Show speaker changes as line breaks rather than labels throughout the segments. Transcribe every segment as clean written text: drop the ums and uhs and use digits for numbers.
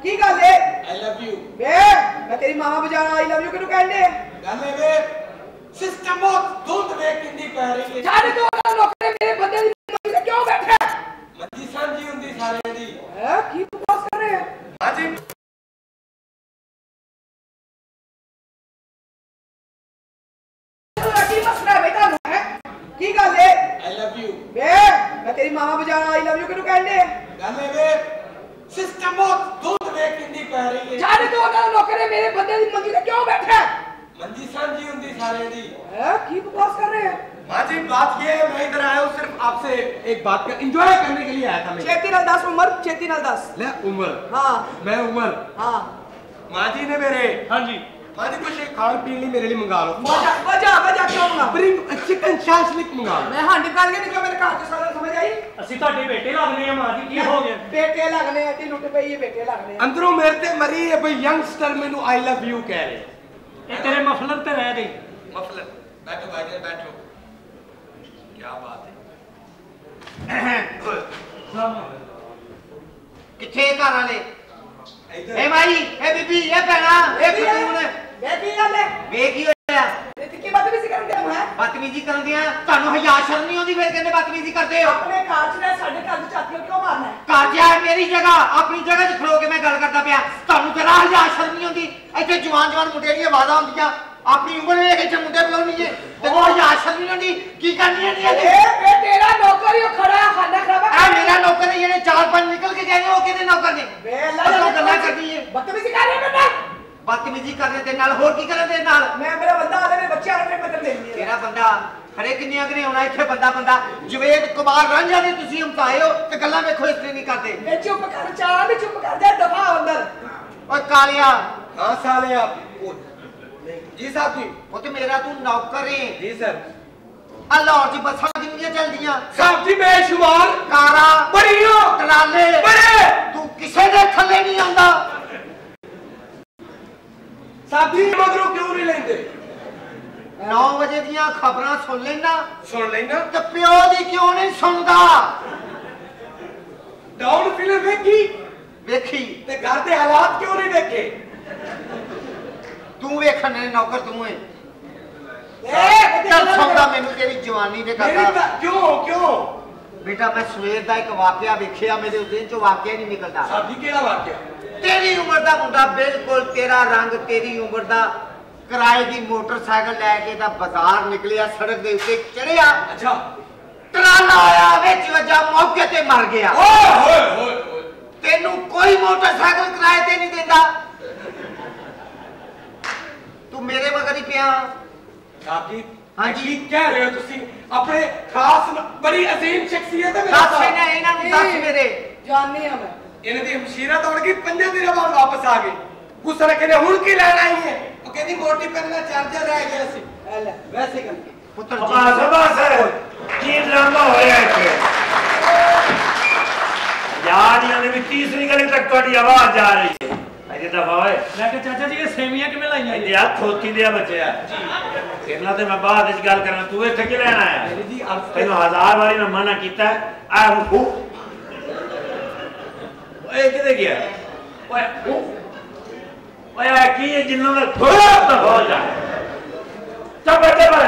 की गल है?
आई लव यू
बे मैं तेरी मां बजा आई लव यू किनु कहने
गल है वे सिस्टम बहुत धुंध वे किंदी पै रही है
छाड़ दो नौकरे मेरे बंदे दी मंजी ते क्यों बैठा
मंजी सांझी हुंदी सारे दी
है की बकवास कर रहे हैं
हां जी
की मसला है बेटा है की गल है?
आई लव यू
बे मैं तेरी मां बजा आई लव यू किनु कहने
गल है वे सिस्टम बहुत धुंध वे किंदी पै रही है
छाड़ दो नौकरे मेरे बंदे दी मंजी ते क्यों बैठा
मंजी सांझी हुंदी सारे दी
है की बकवास कर रहे हैं?
हाँ जी बात ये है मैं इधर आया हूँ सिर्फ आपसे एक बात का एंजॉय करने के लिए आया था मैं
छेती नाल 10 उम्र छेती नाल 10
ले उम्र
हां
मैं उम्र
हां
माँ जी ने मेरे
हाँ जी
माँ जी कुछ खान पीने लिए मेरे लिए मंगा लो
वजह क्यों मंगा
ब्रिंग चिकन शाशलिक मंगा लो
मैं हां निकाल के निकल मेरे घर के सारा समझ आई
ਅਸੀਂ ਤੁਹਾਡੇ ਬੇਟੇ ਲੱਗਦੇ ਆ ਮਾਂ जी की हो गया
बेटे लगने हैं लुट पे ये बेटे लगने हैं
अंदरों मेरे ते मरी है भाई youngster menu I love you कह रहे
ये तेरे मफलर ते रह गई
मफलर बैठो भाई बैठो क्या बात है
किथे घर वाले
इधर
ए माई ए बीबी ए भैणा ए फतून
मैं की गल है
वे की होया
की बदतमीजी करन दे मैं
बदतमीजी करदे आ ਤੁਹਾਨੂੰ ਹਯਾ ਸ਼ਰਮ ਨਹੀਂ ਆਉਂਦੀ ਫਿਰ ਕਹਿੰਦੇ ਬਦਤਮੀਜੀ ਕਰਦੇ ਹੋ
अपने घर च ने साडे घर च चातियों क्यों मारना है
ਘਰ ਜਾ ਮੇਰੀ ਜਗ੍ਹਾ ਆਪਣੀ ਜਗ੍ਹਾ 'ਚ ਖਲੋ ਕੇ ਮੈਂ ਗੱਲ ਕਰਦਾ ਪਿਆ ਤੁਹਾਨੂੰ ਜਰਾ ਹਯਾ ਸ਼ਰਮ ਨਹੀਂ ਆਉਂਦੀ ਇੱਥੇ ਜਵਾਨ ਮੁੰਡਿਆਂ ਦੀਆਂ ਆਵਾਜ਼ਾਂ ਹੁੰਦੀਆਂ ਆਪਣੀ ਉਮਰ ਵੇਖ ਕੇ ਮੁੰਡੇ ਬੁਲਾਉਣੀ ਜੇ ਤੈਨੂੰ ਹਯਾ ਸ਼ਰਮ ਨਹੀਂ ਆਉਂਦੀ ਕੀ ਕਰਨੀ ਹੈ
ए बे तेरा नौकर ही खड़ा है खाना खराब
ਆ ਮੇਰਾ ਨੌਕਰ ਹੈ ਜਿਹੜੇ 4-5 ਨਿਕਲ ਕੇ ਗਏ ਨੇ ਉਹ ਕਿਹਦੇ ਨੌਕਰ ਨੇ
बे अल्लाह
ਉਹ ਗੱਲਾਂ ਕਰਦੀ ਹੈ
बदतमीजी कर रहे हैं
ਬਦਤਮੀਜੀ ਕਰਨ ਦੇ ਨਾਲ ਹੋਰ ਕੀ ਕਰਨ ਦੇ ਨਾਲ
मैं मेरा बंदा आले मेरे बच्चे आले मेरे बदल लेनी है
ਤੇਰਾ ਬੰਦਾ ਖੜੇ ਕਿੰਨੀਆਂ ਕਨੇ ਆਉਣਾ ਇੱਥੇ ਬੰਦਾ ਜਵੇਦ ਕੁਮਾਰ ਰਾਂਝਾ ਨੇ ਤੁਸੀਂ ਹਮਸਾਏ ਹੋ ਤੇ ਗੱਲਾਂ ਵੇਖੋ ਇਸ ਤਰ੍ਹਾਂ ਨਹੀਂ ਕਰਦੇ
ए चुप कर चाह भी चुप कर दे दफा अंदर
ਓਏ ਕਾਲਿਆ
हाँ साले आप जी साहब जी
ਉਹ ਤੇ ਮੇਰਾ ਤੂੰ ਨੌਕਰ ਏ
जी सर
ਆ ਲਾਹੌਰ ਚ ਬੱਸਾਂ ਕਿੰਨੀਆਂ ਚੱਲਦੀਆਂ
साहब जी बेशुमार
ਕਾਰਾਂ
बड़ियों
ਟਰਾਲੇ
बड़े
ਤੂੰ ਕਿਸੇ ਦੇ ਥੱਲੇ ਨਹੀਂ ਆਉਂਦਾ
साहब जी मगरों क्यों नहीं लेंदे
9 ਵਜੇ ਦੀਆਂ ਖਬਰਾਂ ਸੁਣ ਲੈਣਾ
सुन लेना
ਤੇ ਪਿਓ ਦੀ ਕਿਉਂ ਨਹੀਂ ਸੁਣਦਾ
डाउन फिल्म देखी
ਵੇਖੀ
ते घर दे हालात क्यों नहीं देखे
ਤੂੰ ਵੇਖਣ ਨੇ ਨੌਕਰ ਤੂੰ ਏ
ए
ਚੱਲ ਸੌਂਦਾ ਮੈਨੂੰ ਤੇਰੀ ਜਵਾਨੀ ਦੇ
मेरी
ਕਰਦਾ
क्यों क्यों
बेटा मैं सवेर का एक वाकया वेखिया मेरे दिन चो वाकया नहीं निकलता
साहब जी केड़ा वाकया
तेरी उम्र का मुंडा बिल्कुल तेरा रंग तेरी उम्र का किराए की मोटरसाइकिल लैके दा बाजार निकलिया सड़क दे उत्ते चढ़िया
अच्छा
ट्राला आया विच वजा मौके ते मर गया
ओए होए होए होए
तेनू कोई मोटरसाइकिल किराए ते नहीं देंदा तू मेरे मगर ही पिया
साहब जी
हाँ जी
कह रहे हो तुसी अपने खास बड़ी अजीम शख्सियत है
दस ने इन्हां नूं दस मेरे
जाननी है मैं
इन्हें दी हमशीरा तोड़ के 5 दिन बाद वापस आ गई गुस्सा रखे हुन की लेना आई है वो कहती मोटी पेन का चार्जर रह गया सी
ले
वैसे करके
पुत्र
बस की ड्रामा होया इत्थे यार यानी भी तीसरी गली तक ਤੁਹਾਡੀ आवाज जा रही है अजे दफा होए मैं कह चाचा जी ये सेवियां किवें लाईयां ये आ थोती दे बच्चे जी इन्ना ते मैं बाद विच गल करना तू इत्थे कि लेना आया
जी
तेनू 1000 बारी मैं मना कीता आ हूं ओए किधर गया ओए ओए की है जिन्नों का थोड़ा हो जा चल बच्चे पर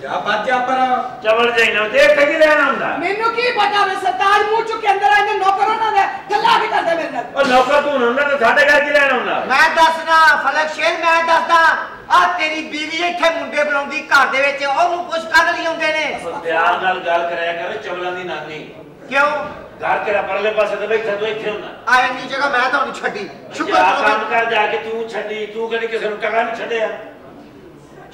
जा बाजा पर
चबल जाई ना देख के लेना हुंदा
मेनू की पता वे सरताज मुंह चुक के अंदर आने नौकरों ना गल्ला भी करदे मेरे नाल
और नौकर तू हुंदा ते साडे घर की लेना हुंदा
मैं दसना फलक शेर मैं दसदा आ तेरी बीवी इत्थे मुंडे बुलाउंदी घर दे विच ओनू पुछ कद लई आउंदे ने
प्यार नाल गल करया कर चबलां दी नानी
क्यों
घर तेरा परले पासे ते बैठा तू इत्थे हुंदा
आ इन्नी जगह मैं तानू छड्डी शुक्र
जा
करो
काम कर जाके तू छड्डी तू कदी किसे नु टका नहीं छड्डिया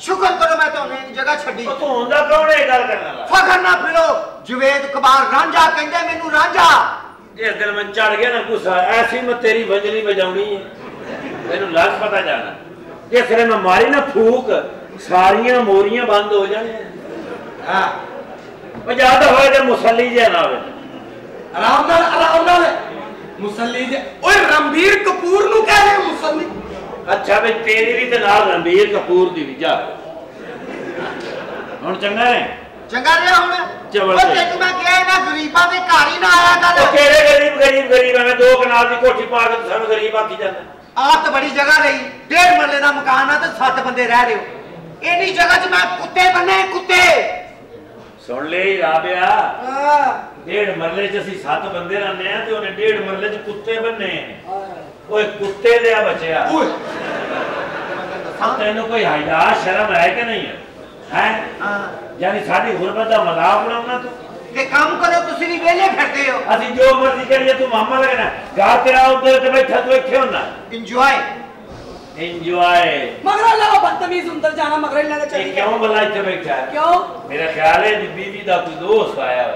शुक्र करो मैं तानू इन्नी जगह छड्डी
तू हुंदा कौन है गल करने वाला
फखर ना फिरो जवेद कबार रांझा कहंदे मेनू रांझा
जिस दिन मैं चढ़ गया ना गुस्सा ऐसी मैं तेरी बजनी बजाउनी है तेनू लग पता जाना जिस दिन मैं मारी ना फूक सारियां मोरियां बंद हो जाने हां ओ ज्यादा होए ते मुसल्ली जे ना होवे
आराम नाल मुसल्ली जे ओए रणबीर कपूर नु कह रहे मुसल्ली
अच्छा भाई तेरी भी ते नाल रणबीर कपूर दी भी जा हुन चंगा है
चंगा रे हुन
चवल
ओ तेनू मैं कहा ना गरीबां दे घर ही ना आया कर
ओ केड़े गरीब गरीब है मैं 2 कनाल की कोठी पा के सानू गरीब आखी जाना
आप तो बड़ी जगह रही 1.5 मरले का मकान है तो 7 बंदे रह रहे हो इन्नी जगह च मैं कुत्ते बनने कुत्ते
सुन ले राबिया 1.5 मरले च असि 7 बंदे रहने हैं ते उन्हें 1.5 मरले च कुत्ते बनने ओए कुत्ते दे बचया तेनू कोई हया शर्म है कि नहीं है यानी साडी गुरबत दा मजाक बनाउना तू
ते काम करो तुसी भी वेले फिरदे हो
असि जो मर्जी करिए तू मामा लगना घर तेरा उधर ते बैठा तू इथे होना
एंजॉय
मगर अल्लाह बदतमीज अंदर जाना मगर इन्होंने चली
क्यों भला इथे बैठा है
क्यों
मेरा ख्याल है बीवी दा कोई दोस्त आया है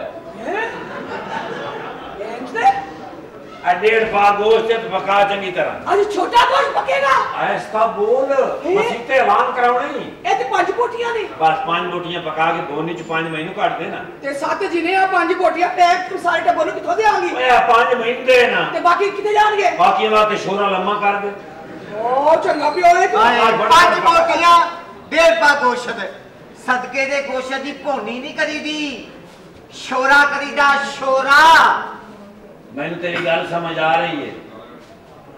1.5 पा गोश्त ते पका चंगी तरह
अरे छोटा गोश्त पकेगा
ऐसा बोल मसीते ऐलान कराउणे नहीं
ए ते 5 बोटियां ने
बस 5 बोटियां पका के बोनी च 5 महीनों काट देना
ते 7 जिने आ 5 बोटियां पैक तू सारे टब्बर नु किथों देंगी
ओए 5 महीने दे ना
ते बाकी किथे जाणगे
बाकी वास्ते शोरा लम्मा कर दे
ओ चंगा पियो है तू
5 बोटियां 1.5 पा गोश्त सदके दे गोश्त दी भोनी नहीं करीदी शोरा करीदा शोरा
मैंने तेरी गल समझ आ रही है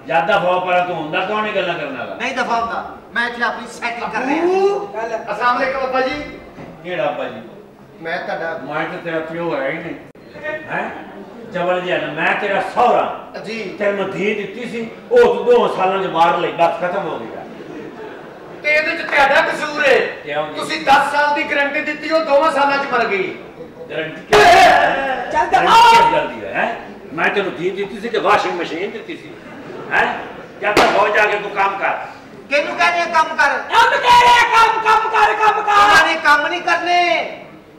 ज्यादा फौ पर तू हुंदा कौन है गल्ला करने वाला
नहीं दफा हुंदा मैं इथे अपनी सेटिंग कर रहा
अस्सलाम वालेकुम अब्बा जी
केड़ा अब्बा जी
मैं ਤੁਹਾਡਾ
मैं तो तेरा प्यो है ही नहीं हैं जबल जी ना मैं तेरा सौरा
जी
तेरे मैं धी ਦਿੱਤੀ ਸੀ ਉਹ ਤੂੰ 2 ਸਾਲਾਂ ਚ ਮਾਰ ਲਈ ਬਸ ਖਤਮ ਹੋ ਗਿਆ
ਤੇ ਇਹਦੇ ਚ ਤੁਹਾਡਾ ਕਸੂਰ ਹੈ
ਕਿਉਂ ਜੀ?
ਤੁਸੀਂ 10 ਸਾਲ ਦੀ ਗਾਰੰਟੀ ਦਿੱਤੀ ਉਹ 2 ਸਾਲਾਂ ਚ ਮਰ ਗਈ
गारंटी
चल दफा
किस गल दी है मैं तेनू धी ਦਿੱਤੀ ਸੀ ਤੇ ਵਾਸ਼ਿੰਗ ਮਸ਼ੀਨ ਦਿੱਤੀ ਸੀ हैं क्या तो हो जाके तू काम कर
ਕਿਹਨੂੰ ਕਹਿੰਦੇ ਕੰਮ ਕਰ
हम कह रहे काम कर
ਉਹਨਾਂ ਨੇ ਕੰਮ ਨਹੀਂ ਕਰਨੇ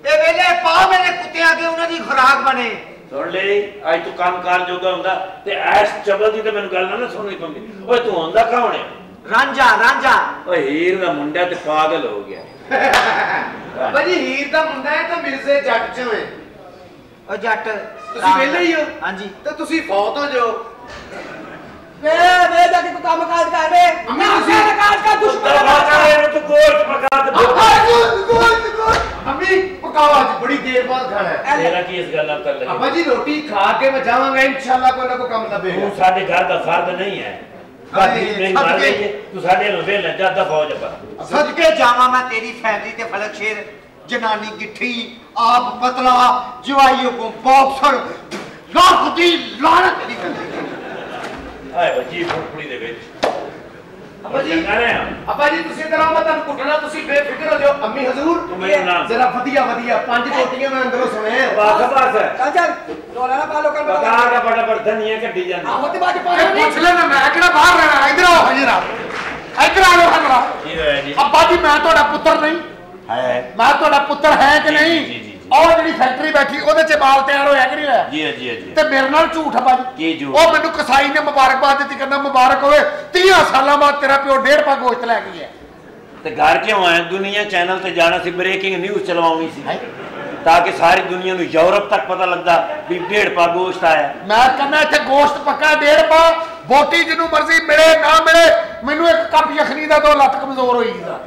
ਇਹ ਵੇਲੇ ਪਾ ਮੇਰੇ ਕੁੱਤਿਆਂ ਕੇ ਉਹਨਾਂ ਦੀ ਖੁਰਾਕ ਬਣੇ
सुन ले आज तू काम कार जोगा हुंदा ते ऐस चबल दी ते मैनू गल ना सुननी पौंदी ओए तू हुंदा कौन है
ਰਾਂਝਾ
ओए हीर दा मुंडा ते पागल हो गया
ਅब्ਬਾ ਜੀ ਹੀਰ ਦਾ ਮੁੰਡਾ ਹੈ ਤਾਂ ਮਿਰਜ਼ੇ ਜੱਟ ਚੋਂ ਹੈ
ਉਹ ਜੱਟ
ਤੁਸੀਂ ਵਿਹਲੇ ਹੀ ਹੋ
ਹਾਂਜੀ
ਤੇ ਤੁਸੀਂ ਫੌਤ ਹੋ ਜਾਓ
वे जाके तू काम काज कर रे
अम्मी
मैं
तुसी-
अपने काज का दुश्मन
तू गोश्त पका ते
अम्मी पकाओ आज बड़ी देर बाद खाना है
तेरा की इस गल कर लगे
अब्बा जी रोटी खा के मैं जाऊंगा इंशाल्लाह कोई ना कोई काम लभेगा
तू साडे घर दा फर्द नहीं है बाकी मेरी मान लीजिए तू साडे नु वेल ज्यादा फौज पर
सदके जावा मैं तेरी फैमिली ते फलक शेर जनानी गिट्ठी आप पतला जवाइयों को बॉक्सर लाख दी लानत तेरी फैमिली
आए बच्ची फुटफुड़ी दे विच
अब्बा जी
चंगा रहे
अब्बा जी ਤੁਸੀਂ ਇਧਰ ਆਓ ਮੈਂ ਤੁਹਾਨੂੰ ਕੁੱਟਣਾ ਤੁਸੀਂ ਬੇਫਿਕਰ ਹੋ ਜਾਓ ਅੰਮੀ ਹਜ਼ੂਰ
तू मेरा नाम
जरा ਵਧੀਆ 5 ਰੋਟੀਆਂ ਮੈਂ ਅੰਦਰੋਂ ਸੁਣੇ
बस बस
चल डोला ना पा लोकल
पका के फटाफट धनिया कड्डी जानी
आहो ते बाज पानी नहीं
ਪੁੱਛ ਲੈਣਾ ਮੈਂ ਕਿਹੜਾ ਬਾਹਰ ਰਹਿਣਾ ਇਧਰ ਆਓ ਹਜਰਾ ਇਧਰ ਆ ਲਓ ਹਜਰਾ
की होया जी
ਅੱਬਾ ਜੀ ਮੈਂ ਤੁਹਾਡਾ ਪੁੱਤਰ ਨਹੀਂ
है
ਮੈਂ ਤੁਹਾਡਾ ਪੁੱਤਰ ਹੈ ਕਿ
ਜੀ,
ਨਹੀਂ
ਜੀ, ਜੀ।
ਉਹ ਜਿਹੜੀ ਫੈਕਟਰੀ ਬੈਠੀ ਉਹਦੇ ਚ ਬਾਲ ਤਿਆਰ ਹੋਇਆ ਕਿ ਨਹੀਂ ਹੋਇਆ
जी जी जी
ਤੇ ਮੇਰੇ ਨਾਲ ਝੂਠ ਆ ਬਾਜੀ
ਕੀ ਝੂਠ?
ਉਹ ਮੈਨੂੰ ਕਸਾਈ ਨੇ ਮੁਬਾਰਕਬਾਦ ਦਿੱਤੀ ਕਹਿੰਦਾ ਮੁਬਾਰਕ ਹੋਵੇ 30 ਸਾਲਾਂ ਬਾਅਦ ਤੇਰਾ ਪਿਓ 1.5 ਪਾ ਗੋਸ਼ਤ ਲੈ ਕੇ ਗਿਆ
ਤੇ घर क्यों आए दुनिया चैनल ਤੇ ਜਾਣਾ ਸੀ ब्रेकिंग न्यूज़ ਚਲਵਾਉਣੀ ਸੀ ताकि सारी दुनिया ਨੂੰ यूरोप तक पता लगदा ਵੀ 1.5 ਪਾ ਗੋਸ਼ਤ ਆਇਆ
ਮੈਂ ਕਹਿੰਦਾ ਇੱਥੇ ਗੋਸ਼ਤ ਪੱਕਾ 1.5 ਪਾ ਬੋਟੀ ਜਿਹਨੂੰ ਮਰਜ਼ੀ ਮਿਲੇ ਨਾ ਮਿਲੇ ਮੈਨੂੰ ਇੱਕ ਕੱਪ ਯਖਨੀ ਦਾ ਦੋ ਲੱਤ ਕਮਜ਼ੋਰ ਹੋਈ ਦਾ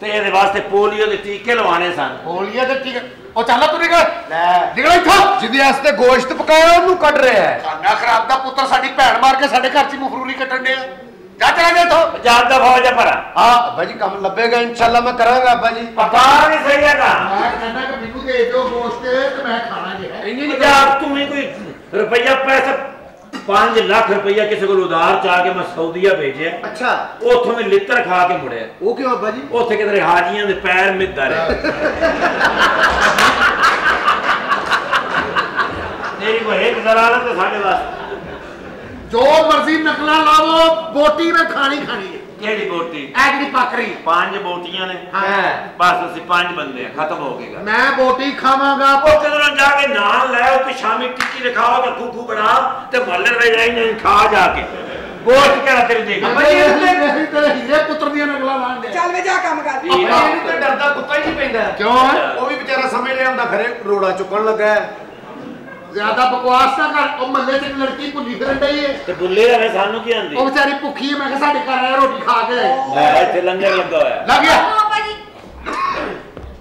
ਤੇ ਇਹਦੇ ਵਾਸਤੇ ਪੋਲੀਓ ਦੇ ਟੀਕੇ ਲਵਾਣੇ ਸਨ
ਬੋਲੀਏ ਤੇ ਠੀਕ ਉਹ ਚੱਲ ਤੂੰ ਨਿਕਲ
ਲੈ
ਨਿਕਲ ਇੱਥੋਂ
ਜਿਹਦੇ ਵਾਸਤੇ ਗੋਸ਼ਤ ਪਕਾਇਆ ਉਹਨੂੰ ਕੱਢ ਰਿਹਾ ਹੈ
ਖਾਨਾ ਖਰਾਬ ਦਾ ਪੁੱਤਰ ਸਾਡੀ ਭੈਣ ਮਾਰ ਕੇ ਸਾਡੇ ਘਰ 'ਚ ਮੁਖਰੂਰੀ ਕੱਟਣ ਡਿਆ ਜਾ ਚਲਾ ਜਾ ਇੱਥੋਂ
ਪੰਜਾਬ ਦਾ ਫੌਜ ਹੈ ਭਰਾ
ਹਾਂ ਅੱਬਾ ਜੀ ਕੰਮ ਲੱਭੇਗਾ ਇੰਸ਼ਾਅੱਲਾ ਮੈਂ ਕਰਾਂਗਾ ਅੱਬਾ ਜੀ
ਪਕਾ ਨਹੀਂ ਸਹੀ ਹੈਗਾ
ਮੈਂ ਕਹਿੰਦਾ ਕਿ ਮੈਨੂੰ ਦੇ ਦਿਓ ਗੋਸ਼ਤ ਤੇ ਮੈਂ ਖਾਣਾ ਜੇ ਹੈ
ਇੰਨੀ ਨਹੀਂ
ਪੰਜਾਬ तुम्हें कोई रुपया पैसा 5 ਲੱਖ ਰੁਪਇਆ ਕਿਸੇ ਕੋਲ ਉਧਾਰ ਚਾ ਕੇ ਮੈਂ ਸਾਊਦੀਆ ਭੇਜਿਆ
ਅੱਛਾ
ਉੱਥੋਂ ਮੈਂ ਲਿੱਤਰ ਖਾ ਕੇ ਮੁੜਿਆ
ਉਹ ਕਿਉਂ ਅੱਬਾ ਜੀ
ਉੱਥੇ ਕਿਧਰੇ ਹਾਜੀਆਂ ਦੇ ਪੈਰ ਮਿੱਧਾ ਰਹੇ ਤੇਰੀ ਕੋਈ ਇੱਕ ਜ਼ਲਾਲਤ ਹੈ ਸਾਡੇ ਵਾਸਤੇ
ਜੋ ਮਰਜ਼ੀ ਨਕਲਾਂ ਲਾਵੋ ਬੋਟੀ ਮੈਂ ਖਾਣੀ ਖਾਣੀ ਹੈ
ਕਿਹੜੀ ਬੋਟੀ
ਐ ਜਿਹੜੀ ਪੱਕਰੀ
5 ਬੋਟੀਆਂ ਨੇ
ਹਾਂ
ਬਸ ਅਸੀਂ 5 ਬੰਦੇ ਆ ਖਤਮ ਹੋ ਗਏਗਾ
ਮੈਂ ਬੋਟੀ ਖਾਵਾਂਗਾ
ਉਹ ਕਿਧਰੋਂ ਜਾ ਕੇ ਨਾਲ ਲੈ ਉਹ ਤੇ ਸ਼ਾਮੀ ਟਿੱਕੀ ਰਖਾਓ ਤੇ ਖੂਖੂ ਬਣਾ ਤੇ ਮਹੱਲੇ ਵਿੱਚ ਜਾਈ ਨਹੀਂ ਖਾ ਜਾ ਕੇ ਗੋਸ਼ਤ ਕਿਹੜਾ ਤੇਰੀ ਦੇਗਾ
ਅੱਬਾ ਜੀ
ਨਹੀਂ ਤੇ ਹੀਰੇ ਪੁੱਤਰ ਦੀਆਂ ਨਕਲਾਂ ਲਾਣ ਦੇ
ਚੱਲ ਵੇ ਜਾ ਕੰਮ ਕਰ
ਅੱਬਾ ਜੀ ਇਹਨੂੰ ਤੇ ਡਰਦਾ ਕੁੱਤਾ ਹੀ ਨਹੀਂ ਪੈਂਦਾ
ਕਿਉਂ ਹੈ
ਉਹ ਵੀ ਵਿਚਾਰਾ ਸਮਝ ਲਿਆ ਹੁੰਦਾ ਖਰੇ ਰੋੜਾ ਚੁੱਕਣ ਲੱਗਾ ਹੈ
ਜ਼ਿਆਦਾ ਬਕਵਾਸ ਨਾ ਕਰ ਉਹ ਮੱਲੇ 'ਚ ਇੱਕ ਲੜਕੀ ਭੁੱਲੀ ਫਿਰਨ ਡਈ ਏ
ਤੇ ਬੁੱਲੇ ਦਾ ਸਾਨੂੰ ਕੀ ਆਂਦੀ
ਉਹ ਵਿਚਾਰੀ ਭੁੱਖੀ ਹੈ ਮੈਂ ਕਿਹਾ ਸਾਡੇ ਘਰ ਆਇਆ ਰੋਟੀ ਖਾ ਕੇ
ਮੈਂ ਇੱਥੇ ਲੰਗਰ ਲੱਗਾ ਹੋਇਆ
ਲੱਗ ਗਿਆ
ਪਾਪਾ ਜੀ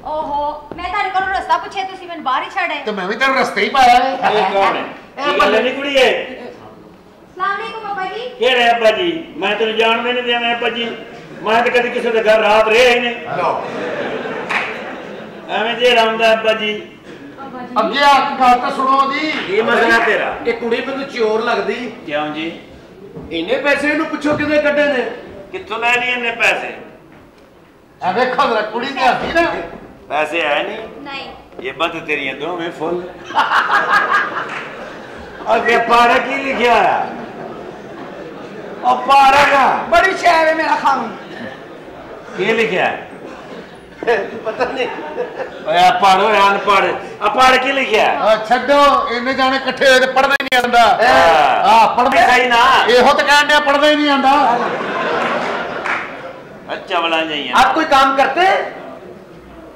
ਓਹੋ ਮੈਂ ਤੁਹਾਡੇ ਕੋਲੋਂ ਰਸਤਾ ਪੁੱਛਿਆ ਤੁਸੀਂ ਮੈਨੂੰ ਬਾਹਰ ਹੀ ਛੱਡ ਆਏ
ਤੇ ਮੈਂ ਵੀ ਤੈਨੂੰ ਰਸਤੇ ਹੀ ਪਾਇਆ ਹੈ
ਇਹ ਕੌਣ ਹੈ ਇਹ ਗੱਲ ਨਹੀਂ ਕੁੜੀ ਹੈ ਕਿਹੜੇ ਅੱਬਾ ਜੀ? ਮੈਂ ਤੈਨੂੰ ਜਾਣਦੇ ਨਹੀਂ ਦਿਆਂ ਅੱਬਾ ਜੀ। ਮੈਂ ਤਾਂ ਕਦੇ ਕਿਸੇ ਦੇ ਘਰ ਰਾਤ ਰਿਹਾ ਹੀ ਨਹੀਂ। ਐਵੇਂ ਜਿਹੜਾ ਹੁੰਦਾ ਅੱਬਾ ਜੀ।
ਅੱਗੇ ਆ ਕੇ ਗੱਲ ਤਾਂ ਸੁਣੋ ਜੀ।
ਕੀ ਮਸਲਾ ਤੇਰਾ?
ਇਹ ਕੁੜੀ ਮੈਨੂੰ ਚੋਰ ਲੱਗਦੀ।
ਕਿਉਂ ਜੀ?
ਇੰਨੇ ਪੈਸੇ ਇਹਨੂੰ ਪੁੱਛੋ ਕਿਵੇਂ ਕੱਢੇ ਨੇ?
ਕਿੱਥੋਂ ਲੈ ਲਈ ਇਹਨੇ ਪੈਸੇ?
ਆ ਵੇਖੋ ਜਰਾ ਕੁੜੀ ਤੇ ਹੱਸੀ ਨਾ।
ਪੈਸੇ ਹੈ ਨਹੀਂ?
नहीं
ये बंद तेरी दोनों में फुल। अगे पारा की लिखा है? और पारा का
बड़ी शहर है मेरा खान।
ये लिखा है?
ਪਤਾ ਨਹੀਂ।
ओए पढ़ो अनपढ़। पढ़ की लिखा है?
ਛੱਡੋ ਇੰਨੇ ਜਾਣੇ ਇਕੱਠੇ ਹੋਏ ਤੇ ਪੜਦਾ ਹੀ ਨਹੀਂ ਆਂਦਾ।
पढ़ते सही ना?
ਇਹੋ ਤਾਂ ਕਹਿਣ ਡਿਆ ਪੜਦਾ ਹੀ ਨਹੀਂ ਆਂਦਾ।
अच्छा वाला जाइए।
आप कोई काम करते?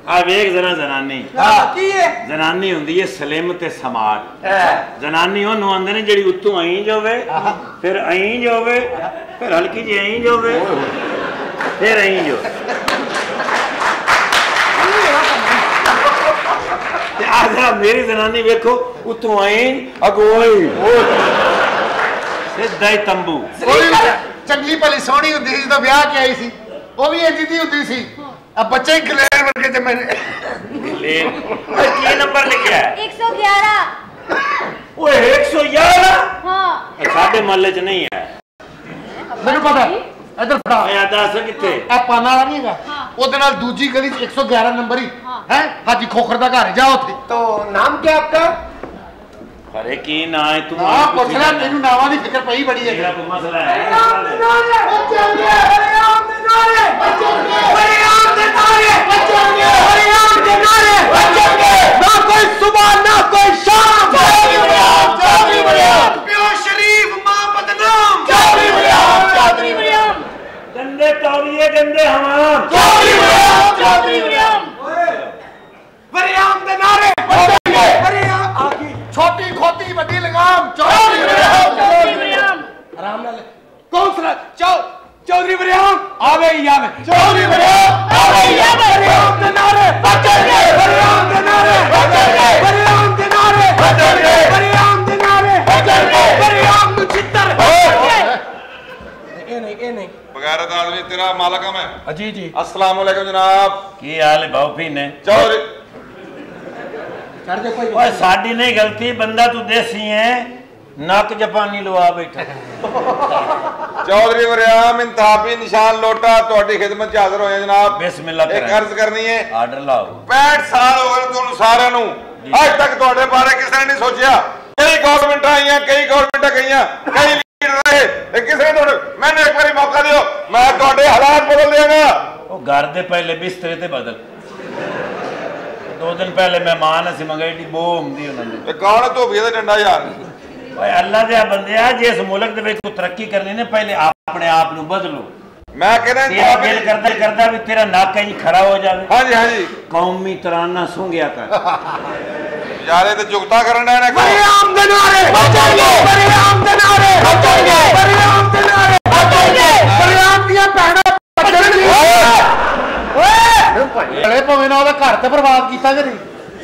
आ वेख जरा जनानी।
की है?
जनानी हुंदी है स्लिम ते स्मार्ट। जनानी ओनू आंदे ने जेड़ी उत्तों आईंज होवे, फिर आईंज होवे, फिर हल्की जी आईंज होवे, फिर आईंज हो। ते आ जरा मेरी जनानी वेखो, उत्तों आईंज अगोई सिद्धा ही तंबू।
ਚੰਗੀ ਭਲੀ ਸੋਹਣੀ ਹੁੰਦੀ ਸੀ ਜਦੋਂ ਵਿਆਹ ਕੇ ਆਈ ਸੀ। ਉਹ ਵੀ ਇੰਜ ਦੀ ਹੁੰਦੀ ਸੀ। ਆ ਬੱਚੇ ਹੀ ਕਲੇਰ ਵਰਗੇ ਤੇ मैंने
ले की नंबर लिखा है?
111
ओए 111।
हाँ
साडे मोहल्ले च नहीं है।
ਮੈਨੂੰ ਪਤਾ ਇਧਰ ਫੜਾ।
आया दस किथे?
ਇਹ ਪਾਨਾ ਵਾਲਾ ਨਹੀਂ ਹੈਗਾ। ਉਹਦੇ ਨਾਲ ਦੂਜੀ ਗਲੀ 'ਚ 111 ਨੰਬਰ ਹੀ ਹੈ। ਹਾਜੀ ਖੋਖਰ ਦਾ ਘਰ ਜਾ ਉੱਥੇ।
तो नाम क्या आपका?
अरे की ना है तू?
ਆ ਪੁੱਛ ਲੈ ਤੈਨੂੰ ਨਾਵਾਂ ਦੀ ਫਿਕਰ ਪਈ ਬੜੀ
तेरा
ਹੈ।
कोई मसला है?
ना कोई सुबह ना कोई शाम। प्यो शरीफ मां बदनाम।
चौधरी मरियम
गंदे तौलिए गंदे हमाम।
चौधरी मरियम
वरियाम दे नारे। वरियाम आगे
ਛੋਟੀ ਖੋਤੀ ਵੱਡੀ ਲਗਾਮ ਚੌਧਰੀ
चौधरी मरियम
आराम नाल। कौन सा चौधरी वरियाम आवे ही आवे।
ਚੌਧਰੀ
वरियाम दे नारे। वरियाम दे नारे। वरियाम दे नारे। वरियाम दे नारे। वरियाम नु चित्तर। ए नहीं
बगैरत आदमी तेरा मालक है।
जी जी।
अस्सलाम वालेकुम जनाब।
की हाल है बाउफी ने?
चौधरी
कर दे कोई।
ओए साडी नहीं गलती, बंदा तू देसी है, नक जापानी लवा बैठा।
चौधरी वरियाम इंतहाबी निशान लोटा ਤੁਹਾਡੀ ਖਿਦਮਤ 'ਚ ਹਾਜ਼ਰ ਹੋਏ ਜਨਾਬ।
बिस्मिल्लाह
एक अर्ज करनी है।
आर्डर लाओ।
65 ਸਾਲ ਹੋ ਗਏ ਤੁਹਾਨੂੰ ਸਾਰਿਆਂ ਨੂੰ। ਅੱਜ ਤੱਕ ਤੁਹਾਡੇ ਬਾਰੇ ਕਿਸੇ ਨੇ ਨਹੀਂ ਸੋਚਿਆ। ਕਈ ਗਵਰਨਮੈਂਟਾਂ ਆਈਆਂ, ਕਈ ਗਵਰਨਮੈਂਟਾਂ ਗਈਆਂ, ਕਈ ਲੀਡਰ ਰਹੇ, ਤੇ ਕਿਸੇ ਨੇ ਤੁਹਾਡੇ ਮੈਨੂੰ ਇੱਕ ਵਾਰੀ ਮੌਕਾ ਦਿਓ, ਮੈਂ ਤੁਹਾਡੇ ਹਾਲਾਤ ਬਦਲ ਦਿਆਂਗਾ।
वो घर दे पहले बिस्तरे ते बदल। 2 दिन पहले मेहमान असी मंगाई डी बो हुंदी उन्होंने।
ਤੇ ਕੌਣ ਧੋਬੀਏ ਦਾ ਡੰਡਾ ਯਾਰ?
ओए अल्लाह दे बंदे आ, जिस मुल्क दे विच तू तरक्की करनी ने पहले अपने आप नु बदलो।
मैं कहना
तेरा दिल करदा करदा भी तेरा नाक कहीं खड़ा हो जावे।
हाँ जी हाँ जी
कौमी तराना सूंघिया कर।
यार ये तो जुगता करना है ना।
वरियाम दे नारे। वरियाम दे नारे। वरियाम दे नारे।
ਵਰਿਆਮ ਦੀਆਂ ਭੈਣਾਂ ਪੱਟਣਗੀਆਂ। ਓਏ ਭਾਵੇਂ ਨਾ ਉਹਦਾ ਘਰ ਤੇ ਬਰਬਾਦ ਕੀਤਾ ਕਰੀ।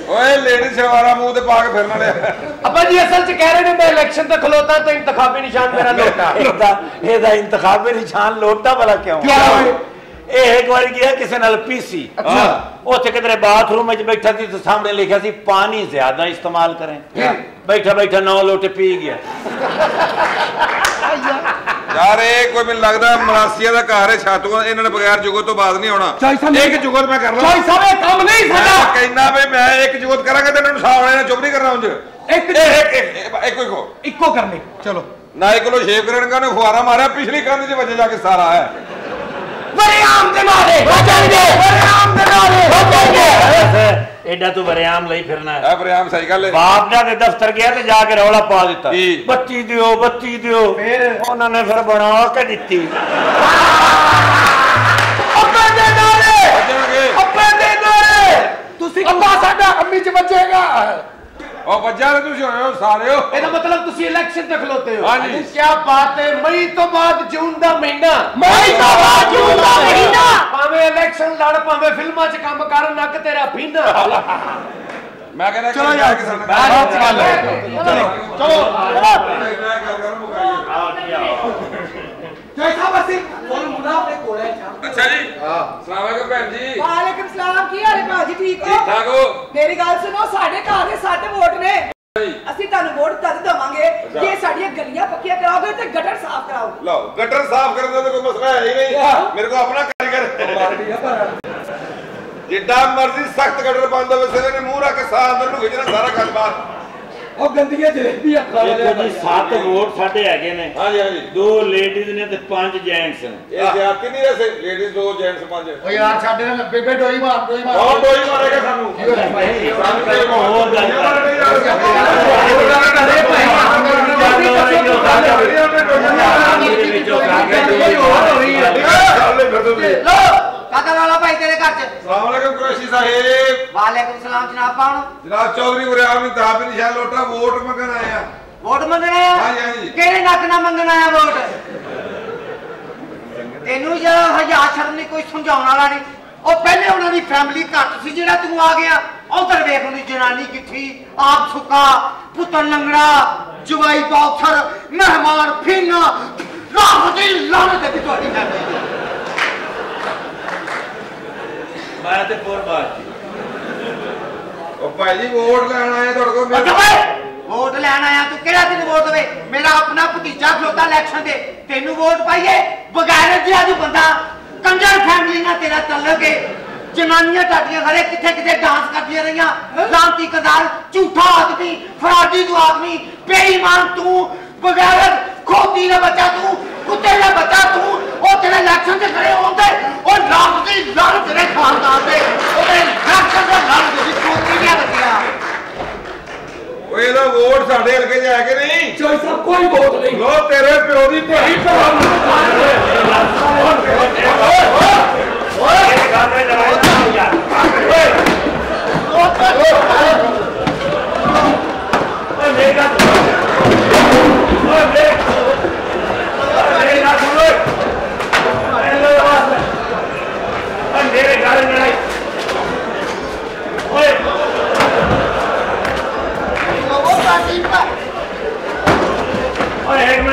ओए लेडी सवारा मुंह ते पा के फिरना ले।
अब्बा जी असल च कह रहे ने मैं इलेक्शन ते खलोता तो इंतखाबी निशान मेरा लोटा।
ਇਹਦਾ ਇੰਤਖਾਬੀ ਨਿਸ਼ਾਨ ਲੋਟਾ ਵਾਲਾ ਕਿਉਂ? ਇਹ ਇੱਕ ਵਾਰੀ ਗਿਆ ਕਿਸੇ ਨਾਲ ਪੀਸੀ। ਉੱਥੇ ਕਿਧਰੇ ਬਾਥਰੂਮ ਵਿੱਚ ਬੈਠਾ ਸੀ ਤੇ ਸਾਹਮਣੇ ਲਿਖਿਆ ਸੀ ਪਾਣੀ ਜ਼ਿਆਦਾ ਇਸਤੇਮਾਲ ਕरें। बैठा बैठा 9 लोटे पी गया।
यार ये कोई मैं लगता है मरासिया का घर है छातू इन्होंने बगैर जुगत तो बात नहीं होना। एक जुगत मैं कर
चौई साहब ये काम नहीं साडा।
कहना भाई मैं एक जुगत करांगा ते इन्होंने सामने चुप नहीं करना उंज। एक
इको करनी चलो
ना एक किलो शेव करनगा ने फुहारा मारा पिछली कंध च बजे जाके सारा है।
वरियाम दे नारे बचेंगे। वरियाम दे नारे बचेंगे।
एडा तू वरियाम लई फिरना है।
है वरियाम सही गल है।
बाप दा दे दफ्तर गया ते जाके रौला पा दिता
की?
बत्ती दियो
फिर
उन्होंने फिर बना के दिती।
अब्बे दे नारे।
बचेंगे
अब्बे दे नारे। तुसी
ਅੱਬਾ ਸਾਡਾ ਅੰਮੀ ਚ ਵੱਜੇਗਾ।
और बच्चा ने तुम हो सारे हो।
ਇਹਦਾ ਮਤਲਬ ਤੁਸੀਂ ਇਲੈਕਸ਼ਨ ਤੇ ਖਲੋਤੇ ਹੋ।
ਹਾਂਜੀ।
ਕੀ ਬਾਤ ਹੈ। ਮਈ ਤੋਂ ਬਾਅਦ ਜੂਨ ਦਾ ਮਹੀਨਾ।
मई तो बाद जून का महीना।
ਭਾਵੇਂ ਇਲੈਕਸ਼ਨ ਲੜ ਭਾਵੇਂ ਫਿਲਮਾਂ 'ਚ ਕੰਮ ਕਰ ਨੱਕ ਤੇਰਾ ਭੀਨਾ।
मैं कहना
चलो यार
चलो
चलो चलो।
अच्छा जी
हाँ
अस्सलाम वालेकुम भैन जी
वालेकुम सलाम की हाल है भाजी ठीक हो
ठीक ठाक हो
मेरी गल सुनो साढ़े घर दे 7 वोट ने ਅਸੀਂ ਤੁਹਾਨੂੰ ਵੋਟ ਤਦ ਦਵਾਂਗੇ ਜੇ ਸਾਡੀਆਂ ਗਲੀਆਂ ਪੱਕੀਆਂ ਕਰਾਓਗੇ ਤੇ ਗਟਰ ਸਾਫ਼ ਕਰਾਓਗੇ
लो गटर साफ करने का कोई मसला है ही नहीं मेरे को अपना कारीगर जिड्डा मर्जी सख्त गटर बंद होवे सिरे ने मुंह रख के साह अंदर नु खिचना सारा गल बाहर
ਉਹ ਗੰਦੀਆਂ ਜਲੇਬੀਆਂ ਖਾ
देखो जी 7 वोट साडे हैगे ने
हां जी हां जी
2 लेडीज ने ते 5 जेंट्स ने
ये ज्यादती नहीं वैसे लेडीज 2 जेंट्स 5
ओ यार छाड़े ना बेबे डोई मार
और कोई मारेगा सानू सानू कोई
और गल
लो कादा वाला भाई तेरे घर च
अस्सलाम वालेकुम कुरैशी साहिब
वालेकुम सलाम जनाब कौन
जनाब चौधरी गुरयाम ने दाब निशान लोटा वोट मंगन आया
वोट मंगना है
हां जी हां जी
केड़े नक ना मंगना है वोट तेनू जरा हया शर्म नहीं कोई समझाउण वाला नहीं ओ पहले उन्हां दी फैमिली घट सी जेड़ा तू आ गया उधर वेख उन्दी जनानी किथी आप सुका पुत्र लंगड़ा जवाई बॉक्सर मेहमान फिन राहती लानत है तुहाडी फैमिली
मैं ते पुरबाद
ओ भाई जी वोट लेन आए तोड़ को
वोट लैन आया तू केड़ा तेन वोट दे मेरा अपना भतीजा खलोता इलेक्शन दे तेनू वोट पाइए बगैर जिहा तू बंदा कंजर फैमिली ना तेरा तल्लक है जनानियां टाटियां खड़े किथे किथे डांस करदियां रहियां लांती कदार झूठा आदमी फराडी तू आदमी बेईमान तू बगैर खोती का बच्चा तू कुत्ते का बच्चा तू और तेरे इलेक्शन से खड़े होते और लाख की लाल तेरे खानदान दे और तेरे इलेक्शन का लाल तेरी खोती क्या बचिया
ओए दा वोट साडे हलके च है कि नहीं
ਚੋਈ ਸਾਹਿਬ ਕੋਈ ਵੋਟ ਨਹੀਂ
लो तेरे प्यो दी भाई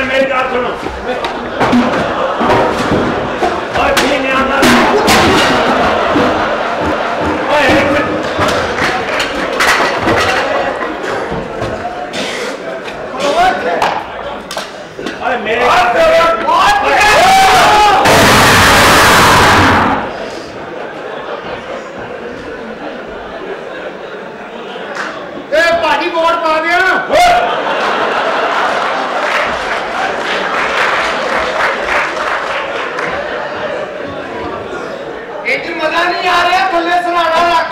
मेरी बात सुनो और ठीक नहीं आता मेरे
पार्टी वोट पा दिया
मजा नहीं आ रहा थल्ले सराड़ा रख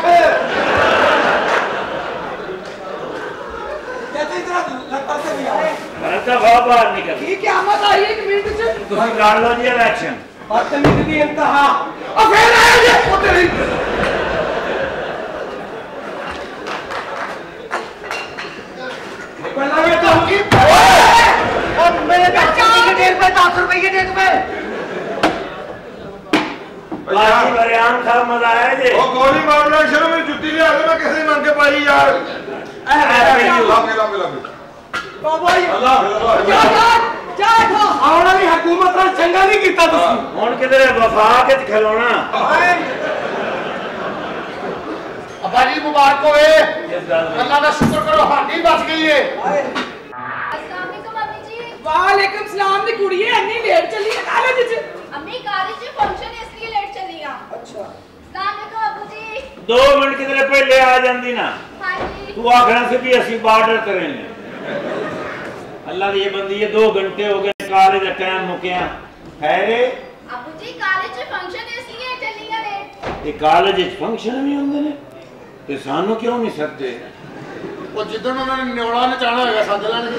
बाहर निकल
ये क्या मत आई एक मिनट से
तुम कर लो जी इलेक्शन
बदतमीजी की इंतहा और फिर आया ये ओ तेरी पहला ये तो की
और मेरे बच्चे की डेढ़ पे 10 रुपए की डेढ़ पे
बाजी बरियाम साहब मजा आया जी
ओ गोली मारना शुरू में जुत्ती ले आके मैं कैसे मांग के पाई यार लागे
बाबा जी
अल्लाह
जा जा था
आने वाली हुकूमत ने चंगा नहीं कीता तुसी
हुन किधरे वफा के खिलौना
अब्बा जी मुबारक होए अल्लाह का शुक्र करो हाडी बच गई है
अस्सलाम वालेकुम अम्मी जी
वालेकुम सलाम दी कुड़ी है इतनी लेट चली है कॉलेज च
अम्मी कॉलेज में फंक्शन है इसलिए लेट चली हां
अच्छा
अस्सलाम वालेकुम अब्बू जी
2 मिनट किधरे पहले आ जांदी ना
हां जी
तू आखना से भी असि बॉर्डर करेंगे अल्लाह दी ये बंदी है 2 घंटे हो गए कॉलेज का टाइम मुकया है रे
अब्बू जी कॉलेज में फंक्शन है इसलिए चली है लेट
ये कॉलेज च फंक्शन भी होंगे ने ते सानू क्यों नहीं सदते
वो जिदन उन्होंने न्योड़ा ने जाना होगा सद लेंगे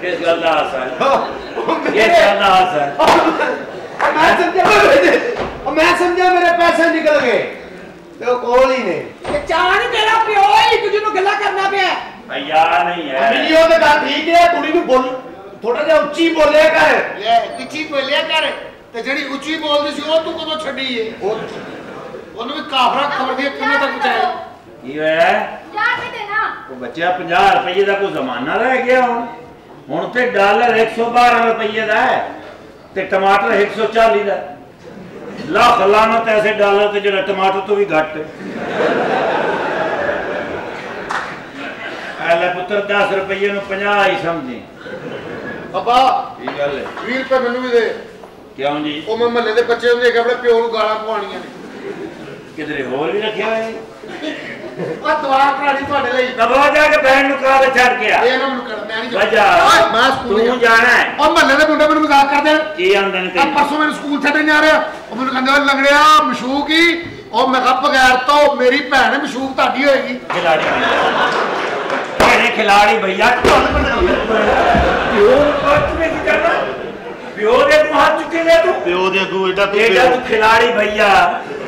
किस गल दा हासा है ये गल दा हासा है
मैं समझा मेरे पैसे निकल गए तो कोल ही ने
ये चाण तेरा प्यो ही तुझे नु गल्ला करना पे
भैया नहीं है
वीडियो ते गल ठीक है कुड़ी नु बोल थोड़ा जिहा उच्ची बोलिया कर
ये उच्ची बोलिया कर ते जेडी उच्ची बोलदी सी ओ तू कदों छड्डी है ओनु भी काफरा खबर दी किन्ने तक पहुंचाए
ये है
यार पे देना
वो बच्चा 50 रुपए का कोई जमाना रह गया हुन ਹੁਣ ਤੇ ਡਾਲਰ 112 रुपये ਦਾ ਹੈ ਤੇ ਟਮਾਟਰ 140 ਦਾ। ਲੱਖ ਲਾਨਤ ਐਸੇ ਡਾਲਰ ਤੇ ਜਿਹੜਾ ਟਮਾਟਰ ਤੋਂ ਵੀ ਘੱਟ। ਲੈ ਪੁੱਤਰ 10 रुपये ਨੂੰ 50 ਹੀ ਸਮਝੀ।
ਅੱਬਾ
ਕੀ ਗੱਲ ਹੈ?
20 ਰੁਪਏ ਮੈਨੂੰ ਵੀ ਦੇ।
ਕਿਉਂ ਜੀ?
ਉਹ ਮੈਂ ਮਹੱਲੇ ਦੇ ਬੱਚੇ ਨੂੰ ਦੇਖ ਆਪਣੇ ਪਿਓ ਨੂੰ ਗਾਲਾਂ ਪਵਾਉਣੀਆਂ ਨੇ।
ਕਿਧਰੇ ਹੋਰ ਵੀ ਰੱਖਿਆ ਹੋਇਆ ਹੈ?
ਆ ਦਵਾ ਕਰਾਣੀ ਤੁਹਾਡੇ ਲਈ।
ਕਦੋਂ ਜਾ ਕੇ ਬੈਨ ਨੂੰ ਕਾਲੇ ਛੱਡ ਗਿਆ?
ਇਹ ਨਾ ਮੈਨੂੰ ਕਰ ਮੈਂ ਨਹੀਂ
ਵਜਾ
ਮੈਂ ਸਕੂਲ
ਤੂੰ ਜਾਣਾ ਹੈ।
ਉਹ ਮਹੱਲੇ ਦੇ ਮੁੰਡੇ ਮੈਨੂੰ ਮਜ਼ਾਕ ਕਰਦੇ ਨੇ।
ਕੀ ਆਂਦੇ ਨੇ
ਆ
ਤੈਨੂੰ?
ਪਰਸੋਂ ਮੈਨੂੰ ਸਕੂਲ ਛੱਡਣ ਜਾ ਰਿਹਾ, ਉਹ ਮੈਨੂੰ ਕਹਿੰਦੇ ਓ ਲੰਗੜਿਆ ਮਸ਼ੂਕ ਹੀ। ਉਹ ਮੈਂ ਕਿਹਾ ਬਗੈਰ ਤੋਂ ਮੇਰੀ ਭੈਣ ਮਸ਼ੂਕ ਤੁਹਾਡੀ ਹੋਏਗੀ।
खिलाड़ी भैया खिलाड़ी भैया प्यो दे तू हाथ चुके ले तू
ਪਿਓ ਦੇ ਅੱਗੂ ਏਡਾ
बेटा तू खिलाड़ी भैया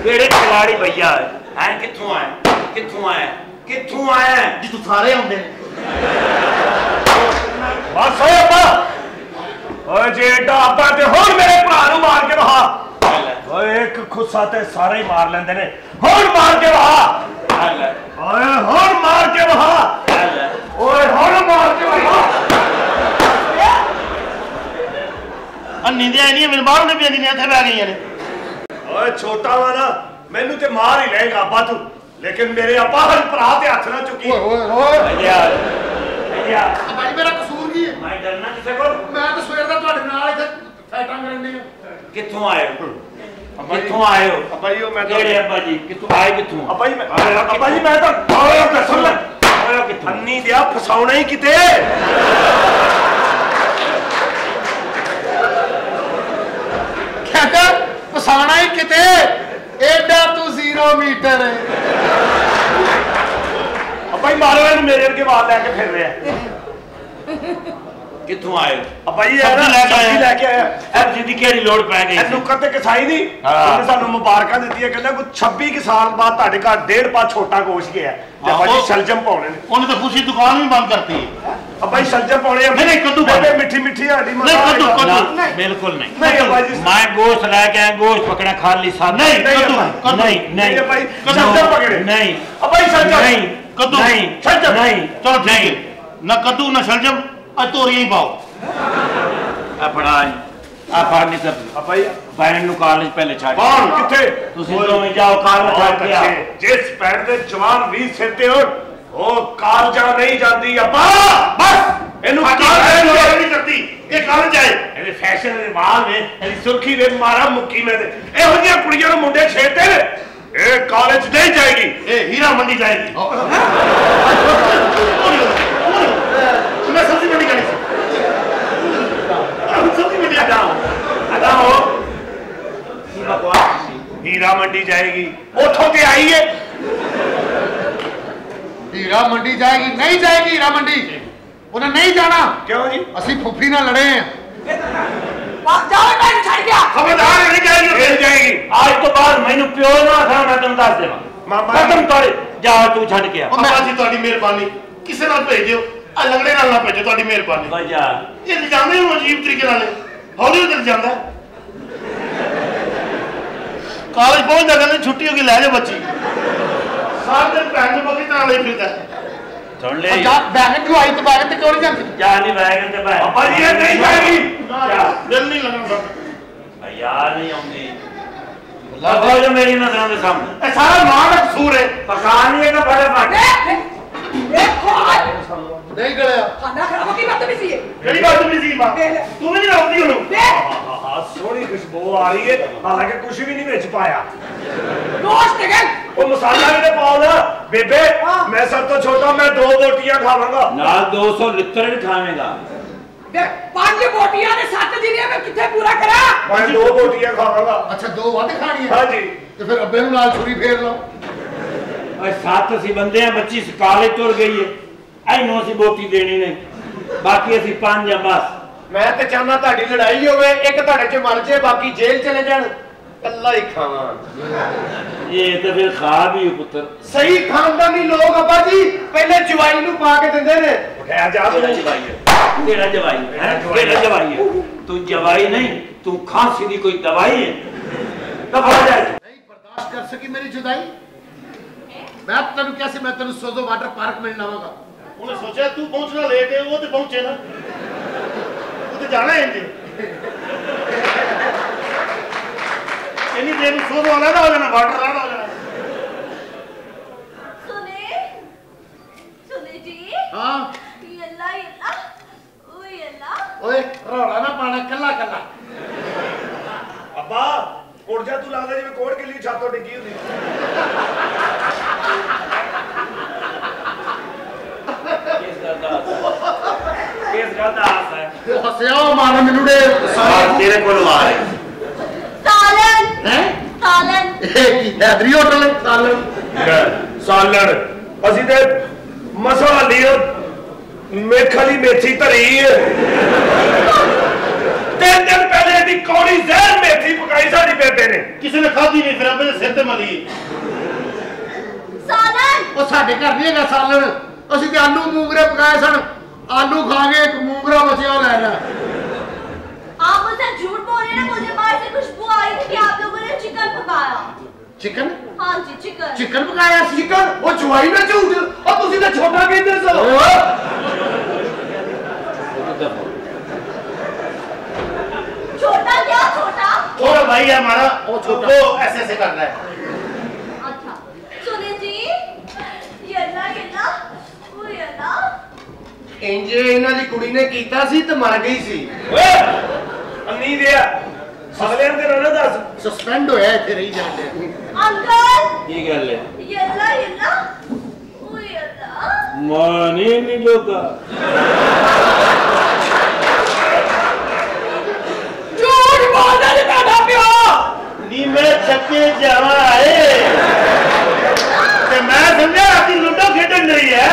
केड़े खिलाड़ी भैया है कित्थों आया कित्थों आया कित्थों आया
ਜੀ ਤੂੰ ਸਾਰੇ ਆਉਂਦੇ ਨੇ
बस होए अब्बा ओए जे एडा अब्बा ते हुण मेरे भरा नु मार के वहा ओए एक खुस्सा ते सारे ही मार लेंदे ने हुण मार के वहा ओए हुण मार के वहा ओए हुण मार के वहा
ਅੰਨੀ ਦੇ ਨਹੀਂ ਮੈਨੂੰ ਬਾਹਰ ਨੇ ਵੀ ਇੱਥੇ ਬੈ ਗਈਆਂ ਨੇ
ओए छोटा वाला मैनू ते मार ही लेगा अब्बा तू लेकिन मेरे अब्बा हर भरा ते हथ ना चुकी
ਓਏ ਓਏ
भैया भैया
ਭਾਈ ਮੇਰਾ ਕਸੂਰ ਕੀ ਹੈ?
मैं डरना किसे को
ਮੈਂ ਤਾਂ ਸਵੇਰ ਦਾ ਤੁਹਾਡੇ ਨਾਲ ਇੱਥੇ ਫੈਟਾਂ ਕਰਨ ਦੇ ਆ।
कित्थों आए हो कित्थों आए हो
अब्बा जी मैं तो
केड़े अब्बा जी कित्थों आए कित्थों
अब्बा जी मैं तो ओए कसम
आए कित्थों
अन्नी दिया फसाउना ही किते
ਕਹਿੰਦਾ ਪਸਾਣਾ ਹੀ ਕਿਤੇ ਐਡਾ ਤੂੰ 0 ਮੀਟਰ ਹੈ।
अब्बा जी मारो इन मेरे के वाल लेके फिर रहे हैं
कित्थों आए हो
अब्बा जी
सब्जी
लेके आया
सब्जी दी केड़ी लोड़ पै गई
ਇਹ ਨੁੱਕਰ ਤੇ ਕਸਾਈ ਦੀ ਉਹਨੇ ਸਾਨੂੰ ਮੁਬਾਰਕਾਂ ਦਿੱਤੀਆਂ ਕਹਿੰਦਾ ਕੋਈ 26 ਕੁ ਸਾਲ ਬਾਅਦ ਤੁਹਾਡੇ ਘਰ 1.5 ਪਾ ਛੋਟਾ ਗੋਸ਼ ਗਿਆ ਤੇ
ਆਹੋ।
ਬਾਜੀ ਸ਼ਲਜਮ ਪਾਉਣੇ ਨੇ
ਉਹਨੇ ਤਾਂ ਖੁਸ਼ੀ ਦੁਕਾਨ ਵੀ ਬੰਦ ਕਰਤੀ
ਅੱਬਾ ਜੀ ਸ਼ਲਜਮ ਪਾਉਣੇ ਆ
ਨਹੀਂ, ਕੱਦੂ ਪਾਉਣੇ।
ਮਿੱਠੀ ਮਿੱਠੀ ਹਾਡੀ
ਨਹੀਂ, ਕੱਦੂ, ਕੱਦੂ।
ना, बिल्कुल नहीं
नहीं अब्बा जी
मैं गोश्त लेके आया गोश्त पकड़ा खाली साथ
नहीं,
नहीं
कद्दू,
अब्बा
कद्दू।
नहीं
नहीं
नहीं
अब्बा जी शलजम पकड़े
नहीं
अब्बा जी शलजम
नहीं
कद्दू।
नहीं
शलजम
नहीं
ਚਲੋ ਠੀਕ ਹੈ ਨਾ ਕੱਦੂ ਨਾ ਸ਼ਲਜਮ ਅੱਜ ਤੋਰੀਆਂ ਹੀ ਪਾਓ
अपना आप नहीं कर
अब्बा जी
बहन नु कॉलेज पहले छाड़
कौन किथे
तुसी दोवें जाओ कॉलेज छाड़ के आओ
जिस पैर दे जवान 20 सिर ते होण ਉਹ ਕਾਲਜਾ ਨਹੀਂ ਜਾਂਦੀ ਅੱਬਾ ਬਸ ਇਹਨੂੰ ਕਾਲਜਾ ਨਹੀਂ ਕਰਦੀ ਇਹ ਕਾਲਜ ਆਏ ਇਹਦੇ ਫੈਸ਼ਨ ਦੇ ਵਾਲ ਨੇ ਇਹਦੀ ਸੁਰਖੀ ਦੇ ਮਾਰਾ ਮੁੱਕੀ ਮੈਂ ਤੇ ਇਹੋ ਜਿਹੀਆਂ ਕੁੜੀਆਂ ਨੂੰ ਮੁੰਡੇ ਛੇੜਦੇ ਨੇ ਇਹ ਕਾਲਜ ਨਹੀਂ ਜਾਏਗੀ
ਇਹ ਹੀਰਾ ਮੰਡੀ ਜਾਏਗੀ ਮੈਂ ਸਬਜ਼ੀ ਮੰਡੀ ਗਈ ਸੀ ਸਬਜ਼ੀ ਮੰਡੀ
ਅਦਾ ਹੋ ਕੀ ਬਕਵਾਸ ਹੀਰਾ ਮੰਡੀ ਜਾਏਗੀ ਉੱਥੋਂ ਤੇ ਆਈ ਏ
ਹੀਰਾ ਮੰਡੀ ਜਾਏਗੀ ਨਹੀਂ ਜਾਏਗੀ ਹੀਰਾ ਮੰਡੀ ਉਹਨੇ ਨਹੀਂ ਜਾਣਾ।
ਕਿਉਂ ਜੀ
ਅਸੀਂ ਫੁੱਫੀ ਨਾਲ ਲੜੇ ਆ।
ਜਾਓ ਮੈਂ ਛੱਡ ਗਿਆ
ਖਬਰਦਾਰ ਨਹੀਂ ਜਾਏਗੀ ਫਿਰ ਜਾਏਗੀ
आज तो बाद मैनू प्यो ना था मैं तुम दस देवा
मामा
खत्म तोड़े जा तू छड़ के आ
ਅੱਬਾ ਜੀ ਤੁਹਾਡੀ ਮਿਹਰਬਾਨੀ ਕਿਸੇ ਨਾਲ ਭੇਜ ਦਿਓ ਆ ਲੰਗੜੇ ਨਾਲ ਨਾ ਭੇਜੋ ਤੁਹਾਡੀ ਮਿਹਰਬਾਨੀ
बजा
ਇਹ ਲਿਜਾਂਦੇ ਹੋ ਅਜੀਬ ਤਰੀਕੇ ਨਾਲ ਹੌਲੀ ਹੌਲੀ ਲਿਜਾਂਦਾ ਕਾਲਜ ਪਹੁੰਚਦਾ ਕਹਿੰਦੇ ਛੁੱਟੀ ਹੋ ਗਈ ਲੈ ਜਾ ਬੱਚੀ ਸਾਰਾ ਦਿਨ ਭੈਣ ਨੂੰ ਬੱਕੀ ਨਾਲ ਲਈ ਫਿਰਦਾ
सुन ले
ਜਾ ਬੈਗਨ ਕਿਉਂ ਆਈ ਤੇ ਬੈਗਨ ਤੇ ਕਿਉਂ ਨਹੀਂ ਜਾਂਦੀ?
जा नहीं बैगन ते भाई
ਅੱਬਾ ਜੀ ਇਹ ਨਹੀਂ ਜਾਏਗੀ
ਦਿਲ ਨਹੀਂ ਲੱਗਦਾ
यार नहीं आउंदी लगो जो मेरी नजरों के सामने
ਇਹ ਸਾਰਾ ਮਾਂ ਦਾ ਕਸੂਰ ਹੈ
पकान नहीं है तो बड़े फट
ਦੇਖੋ
ਨਹੀਂ ਗਲਿਆ
ਖਾਣਾ ਖਰਾਬ ਕੀ ਬਾਤ ਵੀ ਸੀ
ਕਿਹੜੀ ਬਾਤ ਨਹੀਂ ਸੀ ਮਾਂ ਤੂੰ ਵੀ ਨਹੀਂ ਆਉਂਦੀ ਉਹਨੂੰ
ਦੇਖ
ਸੋਹਣੀ ਖੁਸ਼ਬੂ ਆ ਰਹੀ ਹੈ ਹਾਲਾਂਕਿ ਕੁਝ ਵੀ ਨਹੀਂ ਵਿੱਚ ਪਾਇਆ
ਦੋਸਤ ਗਏ
ਉਹ ਮਸਾਲਾ ਵੀ ਤੇ ਪਾਓ ਨਾ ਬੇਬੇ ਮੈਂ ਸਭ ਤੋਂ ਛੋਟਾ ਮੈਂ 2 ਰੋਟੀਆਂ ਖਾਵਾਂਗਾ
ना 200 लिटर भी खावेगा
ਦੇਖ 5 ਬੋਟੀਆਂ ਨੇ 7 ਦਿਨੀਆਂ ਮੈਂ ਕਿੱਥੇ ਪੂਰਾ ਕਰਾਂ
ਮੈਂ 2 ਰੋਟੀਆਂ ਖਾਵਾਂਗਾ
ਅੱਛਾ 2 ਵੱਧ ਖਾਣੀ ਹੈ
ਹਾਂਜੀ
ਤੇ ਫਿਰ ਅੱਬੇ ਨੂੰ ਨਾਲ ਛੁਰੀ ਫੇਰ ਲਓ।
और सात असी बंदे हैं बच्ची कॉलेज तुर गई है इनू असी बोटी देनी ने बाकी असी 5 हैं बस
ਮੈਂ ਤੇ ਚਾਹਨਾ ਤੁਹਾਡੀ ਲੜਾਈ ਹੋਵੇ ਇੱਕ ਤੁਹਾਡੇ ਚ ਮਰ ਜੇ ਬਾਕੀ ਜੇਲ੍ਹ ਚਲੇ ਜਾਣ ਕੱਲਾ ਹੀ ਖਾਵਾਂ
ये तो फिर खा भी हो पुत्र
ਸਹੀ ਖਾਨਦਾਨੀ ਲੋਕ ਅੱਬਾ ਜੀ ਪਹਿਲੇ ਜਵਾਈ ਨੂੰ ਪਾ ਕੇ ਦਿੰਦੇ ਨੇ ਉਠਿਆ ਜਾ
तेरा जवाई है तेरा जवाई है तेरा जवाई है तू जवाई नहीं तू खांसी दी कोई दवाई है तब आ जाए
नहीं बर्दाश्त कर सकी मेरी जुदाई। मैं तेन कैसे मैं तेन सोजो वाटर पार्क में लावांगा।
ਉਹਨੇ ਸੋਚਿਆ ਤੂੰ ਪਹੁੰਚਣਾ ਲੇਟ ਹੈ ਉਹ ਤੇ ਪਹੁੰਚੇ ਨਾ
तो जाना है इनके इन्नी देर सोच वाला हो जाना वाटर वाला हो जाना
सुने जी
हाँ
यल्ला यल्ला ओ यल्ला
ओए रौला ना पाना कल्ला कल्ला
अब्बा उठ जा तू लगता जिवें कोड़ के लिए छातों डिग्गी हुंदी
किस गल दा हास है
हसिया मार मैनू दे
तेरे कोल आ रहे
सालन
हैं
सालन
की हैदरी होटल सालन
सालण ਅਸੀਂ ਤੇ ਮਸਾ ਲਿਓ ਮੇਖਲੀ ਮੇਥੀ ਧਰੀ ਤਿੰਨ ਦਿਨ ਪਹਿਲੇ ਦੀ ਕੌੜੀ ਜ਼ਹਿਰ ਮੇਥੀ ਪਕਾਈ ਸਾਡੀ ਬੇਬੇ ਨੇ ਕਿਸੇ ਨੇ ਖਾਧੀ ਨਹੀਂ ਫਿਰ ਆਪਣੇ ਸਿਰ ਤੇ ਮਲੀ
सालन
ਉਹ ਸਾਡੇ ਘਰ ਨਹੀਂ ਹੈਗਾ ਸਾਲਣ ਅਸੀਂ ਤੇ ਆਲੂ ਮੂੰਗਰੇ ਪਕਾਏ ਸਨ आलू खा के एक मूंगरा बचा ले रहा
आप मुझसे झूठ बोल रहे हैं ना मुझे बाहर से खुशबू आई थी कि आप लोगों ने चिकन पकाया
चिकन
हाँ जी चिकन
चिकन पकाया
चिकन ਉਹ ਜਵਾਈ ਨਾ ਝੂਠ ਉਹ ਤੁਸੀਂ ਤਾਂ ਛੋਟਾ ਕਹਿੰਦੇ ਸੋ
छोटा क्या छोटा
छोटा भाई है हमारा वो छोटा वो ऐसे ऐसे कर रहा है
अच्छा सुने जी यल्ला यल्ला ओ यल्ला
ਇੰਜੇ ਇਹਨਾਂ ਦੀ ਕੁੜੀ ਨੇ ਕੀਤਾ ਸੀ ਤੇ ਮਰ ਗਈ ਸੀ
ਓਏ ਅੰਨੀ ਦੇ ਅਗਲੇ ਦਿਨ ਉਹਨਾਂ ਦਾ
सस्पेंड होया इथे रही जाते
अंकल
की गल है
यल्ला यल्ला ओ यल्ला
माने नहीं लोगा
झूठ बोलदा जी ਤੁਹਾਡਾ ਪਿਓ
ਨੀ ਮੈਂ ਚੱਕੇ ਜਾਵਾ ਆਏ ਤੇ ਮੈਂ ਸਮਝਿਆ ਕਿ ਲੁੱਡੋ ਖੇਡਣ ਰਹੀ ਹੈ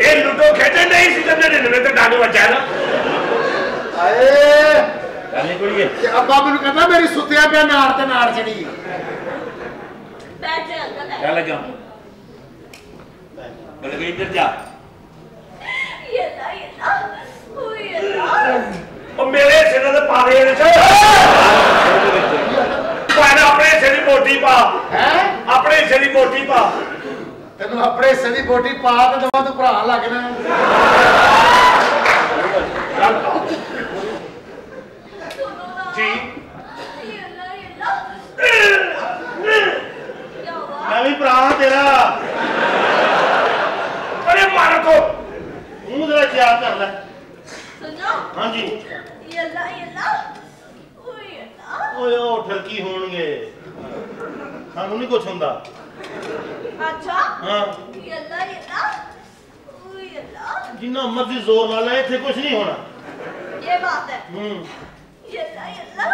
ਇਹ ਲੁੱਡੋ ਖੇਡਣ ਨਹੀਂ ਸੀ ਤੇ 99 ਤੇ ਡਾਂਗ ਵੱਜਾ ਨਾ
आए
गाली कुड़िए
ते अब्बा मैनू कहंदा मेरी सुत्तिया पे नार ते नार चढ़ी
बैठ जा अंकल
क्या लगा बोल गई इधर जा
यल्ला यल्ला ओ यल्ला
ਉਹ ਮੇਰੇ ਸਿਰ ਤੇ ਪਾ ਦੇ ਇਹਦੇ ਚ ਪਾਣਾ ਆਪਣੇ ਸਿਰ ਦੀ ਮੋਟੀ ਪਾ
हैं
ਆਪਣੇ ਸਿਰ ਦੀ ਮੋਟੀ ਪਾ
तेनू अपने हिस्से दी बोटी पा ते दवा तू भरा लगना
सुनो ना
जी
यल्ला यल्ला क्या हुआ
मैं भी भरा तेरा अरे मारो तो मुंह जरा याद कर ले
सुनो
हाँ जी
यल्ला यल्ला ओ यल्ला
ਓਏ ਉਹ ਠਰਕੀ ਹੋਣਗੇ ਸਾਨੂੰ ਨਹੀਂ ਕੁਛ ਹੁੰਦਾ
अच्छा
ਹਾਂ
यल्ला यल्ला ओ यल्ला
ਜਿੰਨਾ ਮਰਜ਼ੀ ਜ਼ੋਰ ਲਾ ਲੈ ਇੱਥੇ ਕੁਛ ਨਹੀਂ ਹੋਣਾ
ये बात है
ਹੂੰ
यल्ला यल्ला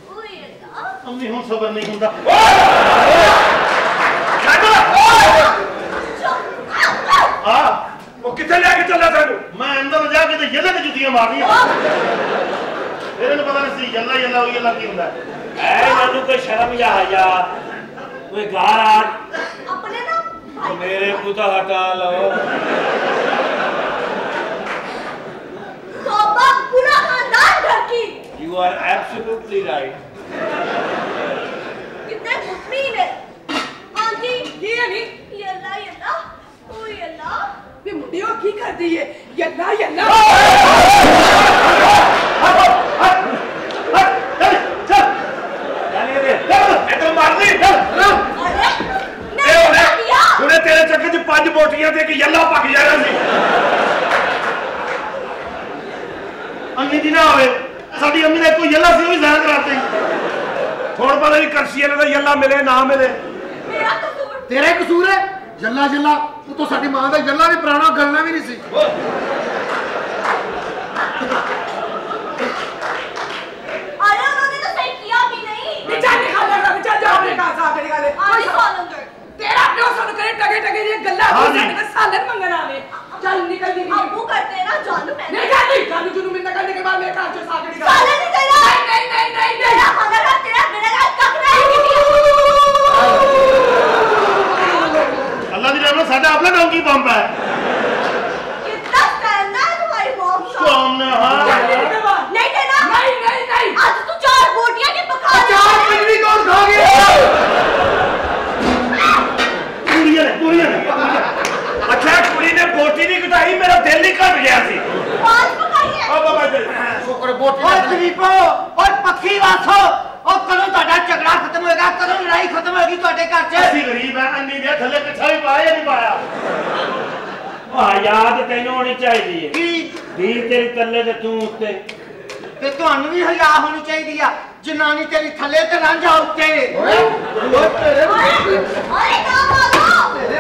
ओ यल्ला
ਅੰਮੀ ਹੁਣ ਸਬਰ ਨਹੀਂ ਹੁੰਦਾ ਆ ਉਹ ਕਿੱਥੇ ਲੈ ਕੇ ਚੱਲਾ ਸਾਨੂੰ ਮੈਂ ਅੰਦਰ ਜਾ ਕੇ ਤੇ ਯੱਲੇ ਤੇ ਜੁੱਤੀਆਂ ਮਾਰਨੀਆਂ ਇਹਨਾਂ ਨੂੰ ਪਤਾ ਨਹੀਂ ਸੀ ਯੱਲਾ ਯੱਲਾ ਉਹ ਯੱਲਾ ਕੀ ਹੁੰਦਾ
ऐ मनु को शर्म या हया कोई गार आ
अपने ना
तो मेरे को तो हटा लो
तौबा पूरा खानदान घर की
यू आर एब्सोल्युटली राइट
कितने मुस्लिम है आंटी
ਕੀ ਹੈ ਨੀ
यल्ला यल्ला ओ यल्ला
ਵੀ ਮੁੰਡਿਓ ਕੀ ਕਰਦੀ ਏ ਯੱਲਾ ਯੱਲਾ
जाने दे
ਇੱਧਰ ਮਾਰਨੀ
अरे मैं क्या किया
ਹੁਣੇ ਤੇਰੇ ਚੱਕੇ 'ਚ 5 ਬੋਟੀਆਂ ਤੇ ਇੱਕ ਯੱਲਾ ਪੱਕ ਜਾਣਾ ਸੀ ਅੰਮੀ ਦੀ ਨਾ ਹੋਵੇ ਸਾਡੀ ਅੰਮੀ ਦਾ ਕੋਈ ਯੱਲਾ ਸੀ ਉਹ ਵੀ ਜ਼ਾਹਿਰ ਕਰਾਤੇ ਹੁਣ ਪਤਾ ਨਹੀਂ ਕਰਸੀ ਇਹਨਾਂ ਦਾ ਯੱਲਾ ਮਿਲੇ ਨਾ ਮਿਲੇ
मेरा कसूर
तेरा ही कसूर है जल्ला जल्ला तू तो साडी मां दा जल्ला भी पुराना गलना भी नहीं सी
अरे उन्होंने तो सही किया भी नहीं
ਚੱਲ ਨਿਕਾਲ ਲੈ ਚੱਲ ਜਾ ਆਪਣੇ ਘਰ ਜਾ ਕੇ ਗੱਲ
आंटी कॉल अंदर
ਤੇਰਾ ਪਿਓ ਸਾਨੂੰ ਕਰੇ ਟਗੇ ਟਗੇ ਦੀਆਂ ਗੱਲਾਂ
ਹਾਂ
ਤੂੰ
ਜੀ।
ਸਾਡੇ ਕੋਲ ਸਾਲਨ ਮੰਗਣ ਆਵੇ ਚੱਲ ਨਿਕਲ ਜੀ
अबू करते हैं ना जानू
नहीं
मैंने
जाती जानू जुनू मिलने करने के बाद मेरे घर से सागड़ी का
सालन नहीं तेरा
नहीं नहीं नहीं
तेरा खाना का तेरा मेरा का तक नहीं
ਅੱਲਾ ਦੀ ਰਹਿਮਤ ਸਾਡਾ ਆਪਣਾ ਡੌਂਕੀ ਪੰਪ ਹੈ
कितना स्टैंड है तुम्हारी मॉम का
ਸਾਹਮਣੇ ਹਾਂ
नहीं देना
नहीं नहीं नहीं
आज तू 4 बोटियां की पका
चार पिंडी कौन खा गया
ਕੁੜੀਆਂ ਨੇ ਅੱਛਾ
ਓਏ ਗਰੀਬੋ ਓਏ ਪੱਖੀ ਵਾਸੋ ਉਹ ਕਦੋਂ ਤੁਹਾਡਾ ਝਗੜਾ ਖਤਮ ਹੋਏਗਾ ਕਦੋਂ ਲੜਾਈ ਖਤਮ ਹੋਏਗੀ ਤੁਹਾਡੇ ਘਰ 'ਚ
ਅਸੀਂ ਗਰੀਬ ਆ ਅੰਨੀ ਦੇ ਥੱਲੇ ਕਿੱਥਾ ਵੀ ਪਾਇਆ ਨਹੀਂ ਪਾਇਆ
ਆ ਯਾਦ ਤੈਨੂੰ ਹੋਣੀ ਚਾਹੀਦੀ ਹੈ
ਕੀ
ਧੀ ਤੇਰੀ ਥੱਲੇ ਤੇ ਤੂੰ ਉੱਤੇ
ਤੇ ਤੁਹਾਨੂੰ ਵੀ ਹਯਾ ਹੋਣੀ ਚਾਹੀਦੀ ਆ ਜਨਾਨੀ ਤੇਰੀ ਥੱਲੇ ਤੇ ਰਾਂਝਾ ਉੱਤੇ
अरे ना भागो अरे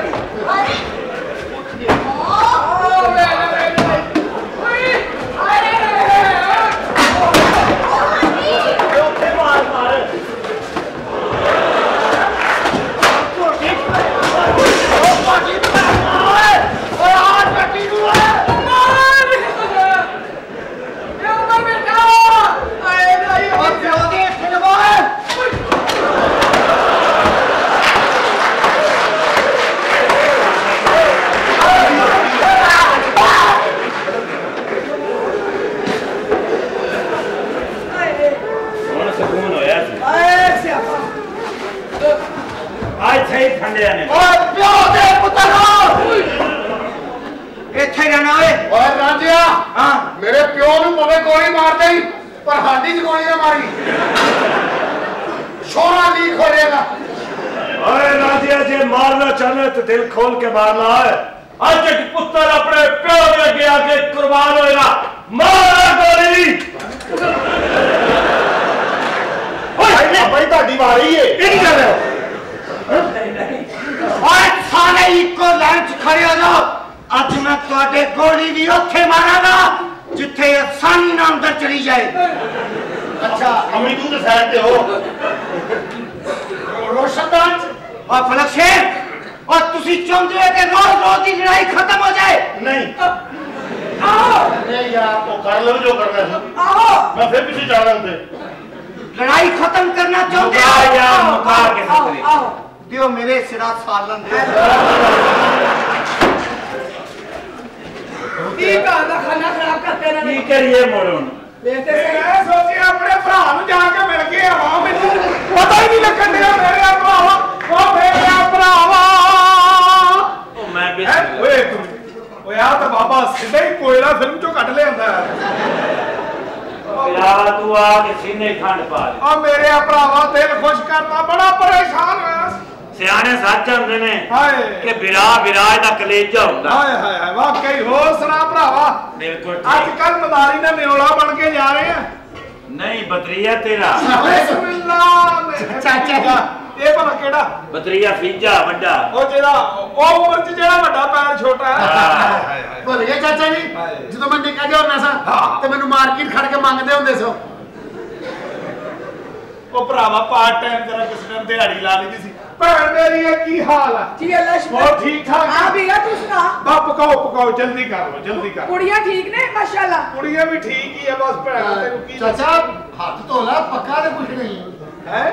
मेरे प्यो पवे गोली मार दे पर हाडी च गोली ना मारी शोरा लीक हो जाएगा।
अरे राजिया जे मारना चाहे तो दिल खोल के मारना है। आज एक पुत्र अपने प्यो के अगे आके कुर्बान होएगा मारा गोली भाई ताड़ी मारी है ये कर रहे हो
और सारे इको लाइन च खड़े हो जाओ आज मैं ਤੁਹਾਡੇ गोली भी ਉੱਥੇ मारांगा जिथे आसानी नाल अंदर चली जाए।
अच्छा अम्मी तू तो साइड पे हो
रोशनदान और फलक शेख और तुसी चाहते हो कि रोज रोज की लड़ाई खत्म हो जाए?
नहीं
नहीं
यार तो कर लो जो करना है मैं फिर पीछे जा रहा हूं
लड़ाई खत्म करना चाहते हो
यार मुकार के सकते
दियो मेरे सिरा सालन दे
ठीक है ना खाना खराब करते ना
की करिए मोड़ो
बेटे से
मैं सोचे अपने भरा नु जाके मिल के आवा मैनू पता ही नहीं लगन दिया मेरे भरावा ओ मेरे भरावा
ओ मैं भी
ओए ओए आ तो बाबा सीधा ही कोयला फिल्म चो कट ले आंदा
यार तू आके सीने खंड पा ले
ओ मेरे भरावा दिल खुश करता बड़ा परेशान होया
सियाने सच होंदे ने
हाय
कि विराज दा कलेजा हुंदा
हाय हाय हाय वाकई होर सुना भरावा
बिल्कुल
आजकल मदारी ना नियोला बन के जा रहे हैं
नहीं बदरिया तेरा
बिस्मिल्लाह चाचा जी ਇਹ ਭਲਾ ਕਿਹੜਾ
ਬਦਰੀਆ ਫੀਜਾ ਵੱਡਾ
ਉਹ ਜਿਹੜਾ ਉਹ ਉਮਰ ਚ ਜਿਹੜਾ ਵੱਡਾ ਪੈਰ ਛੋਟਾ ਹੈ
ਭੁੱਲ ਗਏ ਚਾਚਾ ਜੀ ਜਦੋਂ ਮੈਂ ਨਿੱਕਾ ਜਿਹਾ ਹੁੰਦਾ ਸਾਂ ਤੇ ਮੈਨੂੰ ਮਾਰਕੀਟ ਖੜ ਕੇ ਮੰਗਦੇ ਹੁੰਦੇ ਸੋ
ਉਹ ਭਰਾਵਾ ਪਾਰਟ ਟਾਈਮ ਜਰਾ ਕਿਸੇ ਟਾਈਮ ਦਿਹਾੜੀ ਲਾ ਲਈਦੀ ਸੀ ਭੈਣ ਮੇਰੀ ਇਹ ਕੀ ਹਾਲ ਆ
जी अल्लाह शुक्र
बहुत ठीक ठाक
हां भैया तू सुना
ਬਾ ਪਕਾਓ ਜਲਦੀ ਕਰ ਲੋ ਜਲਦੀ ਕਰ
कुड़ियां ठीक ने माशाल्लाह
ਕੁੜੀਆਂ ਵੀ ਠੀਕ ਹੀ ਆ ਬਸ ਭੈਣ ਤੈਨੂੰ ਕੀ
ਚਾਚਾ ਹੱਥ ਧੋ ਲਾ ਪੱਕਾ ਤੇ ਕੁਛ ਨਹੀਂ
ਹੈ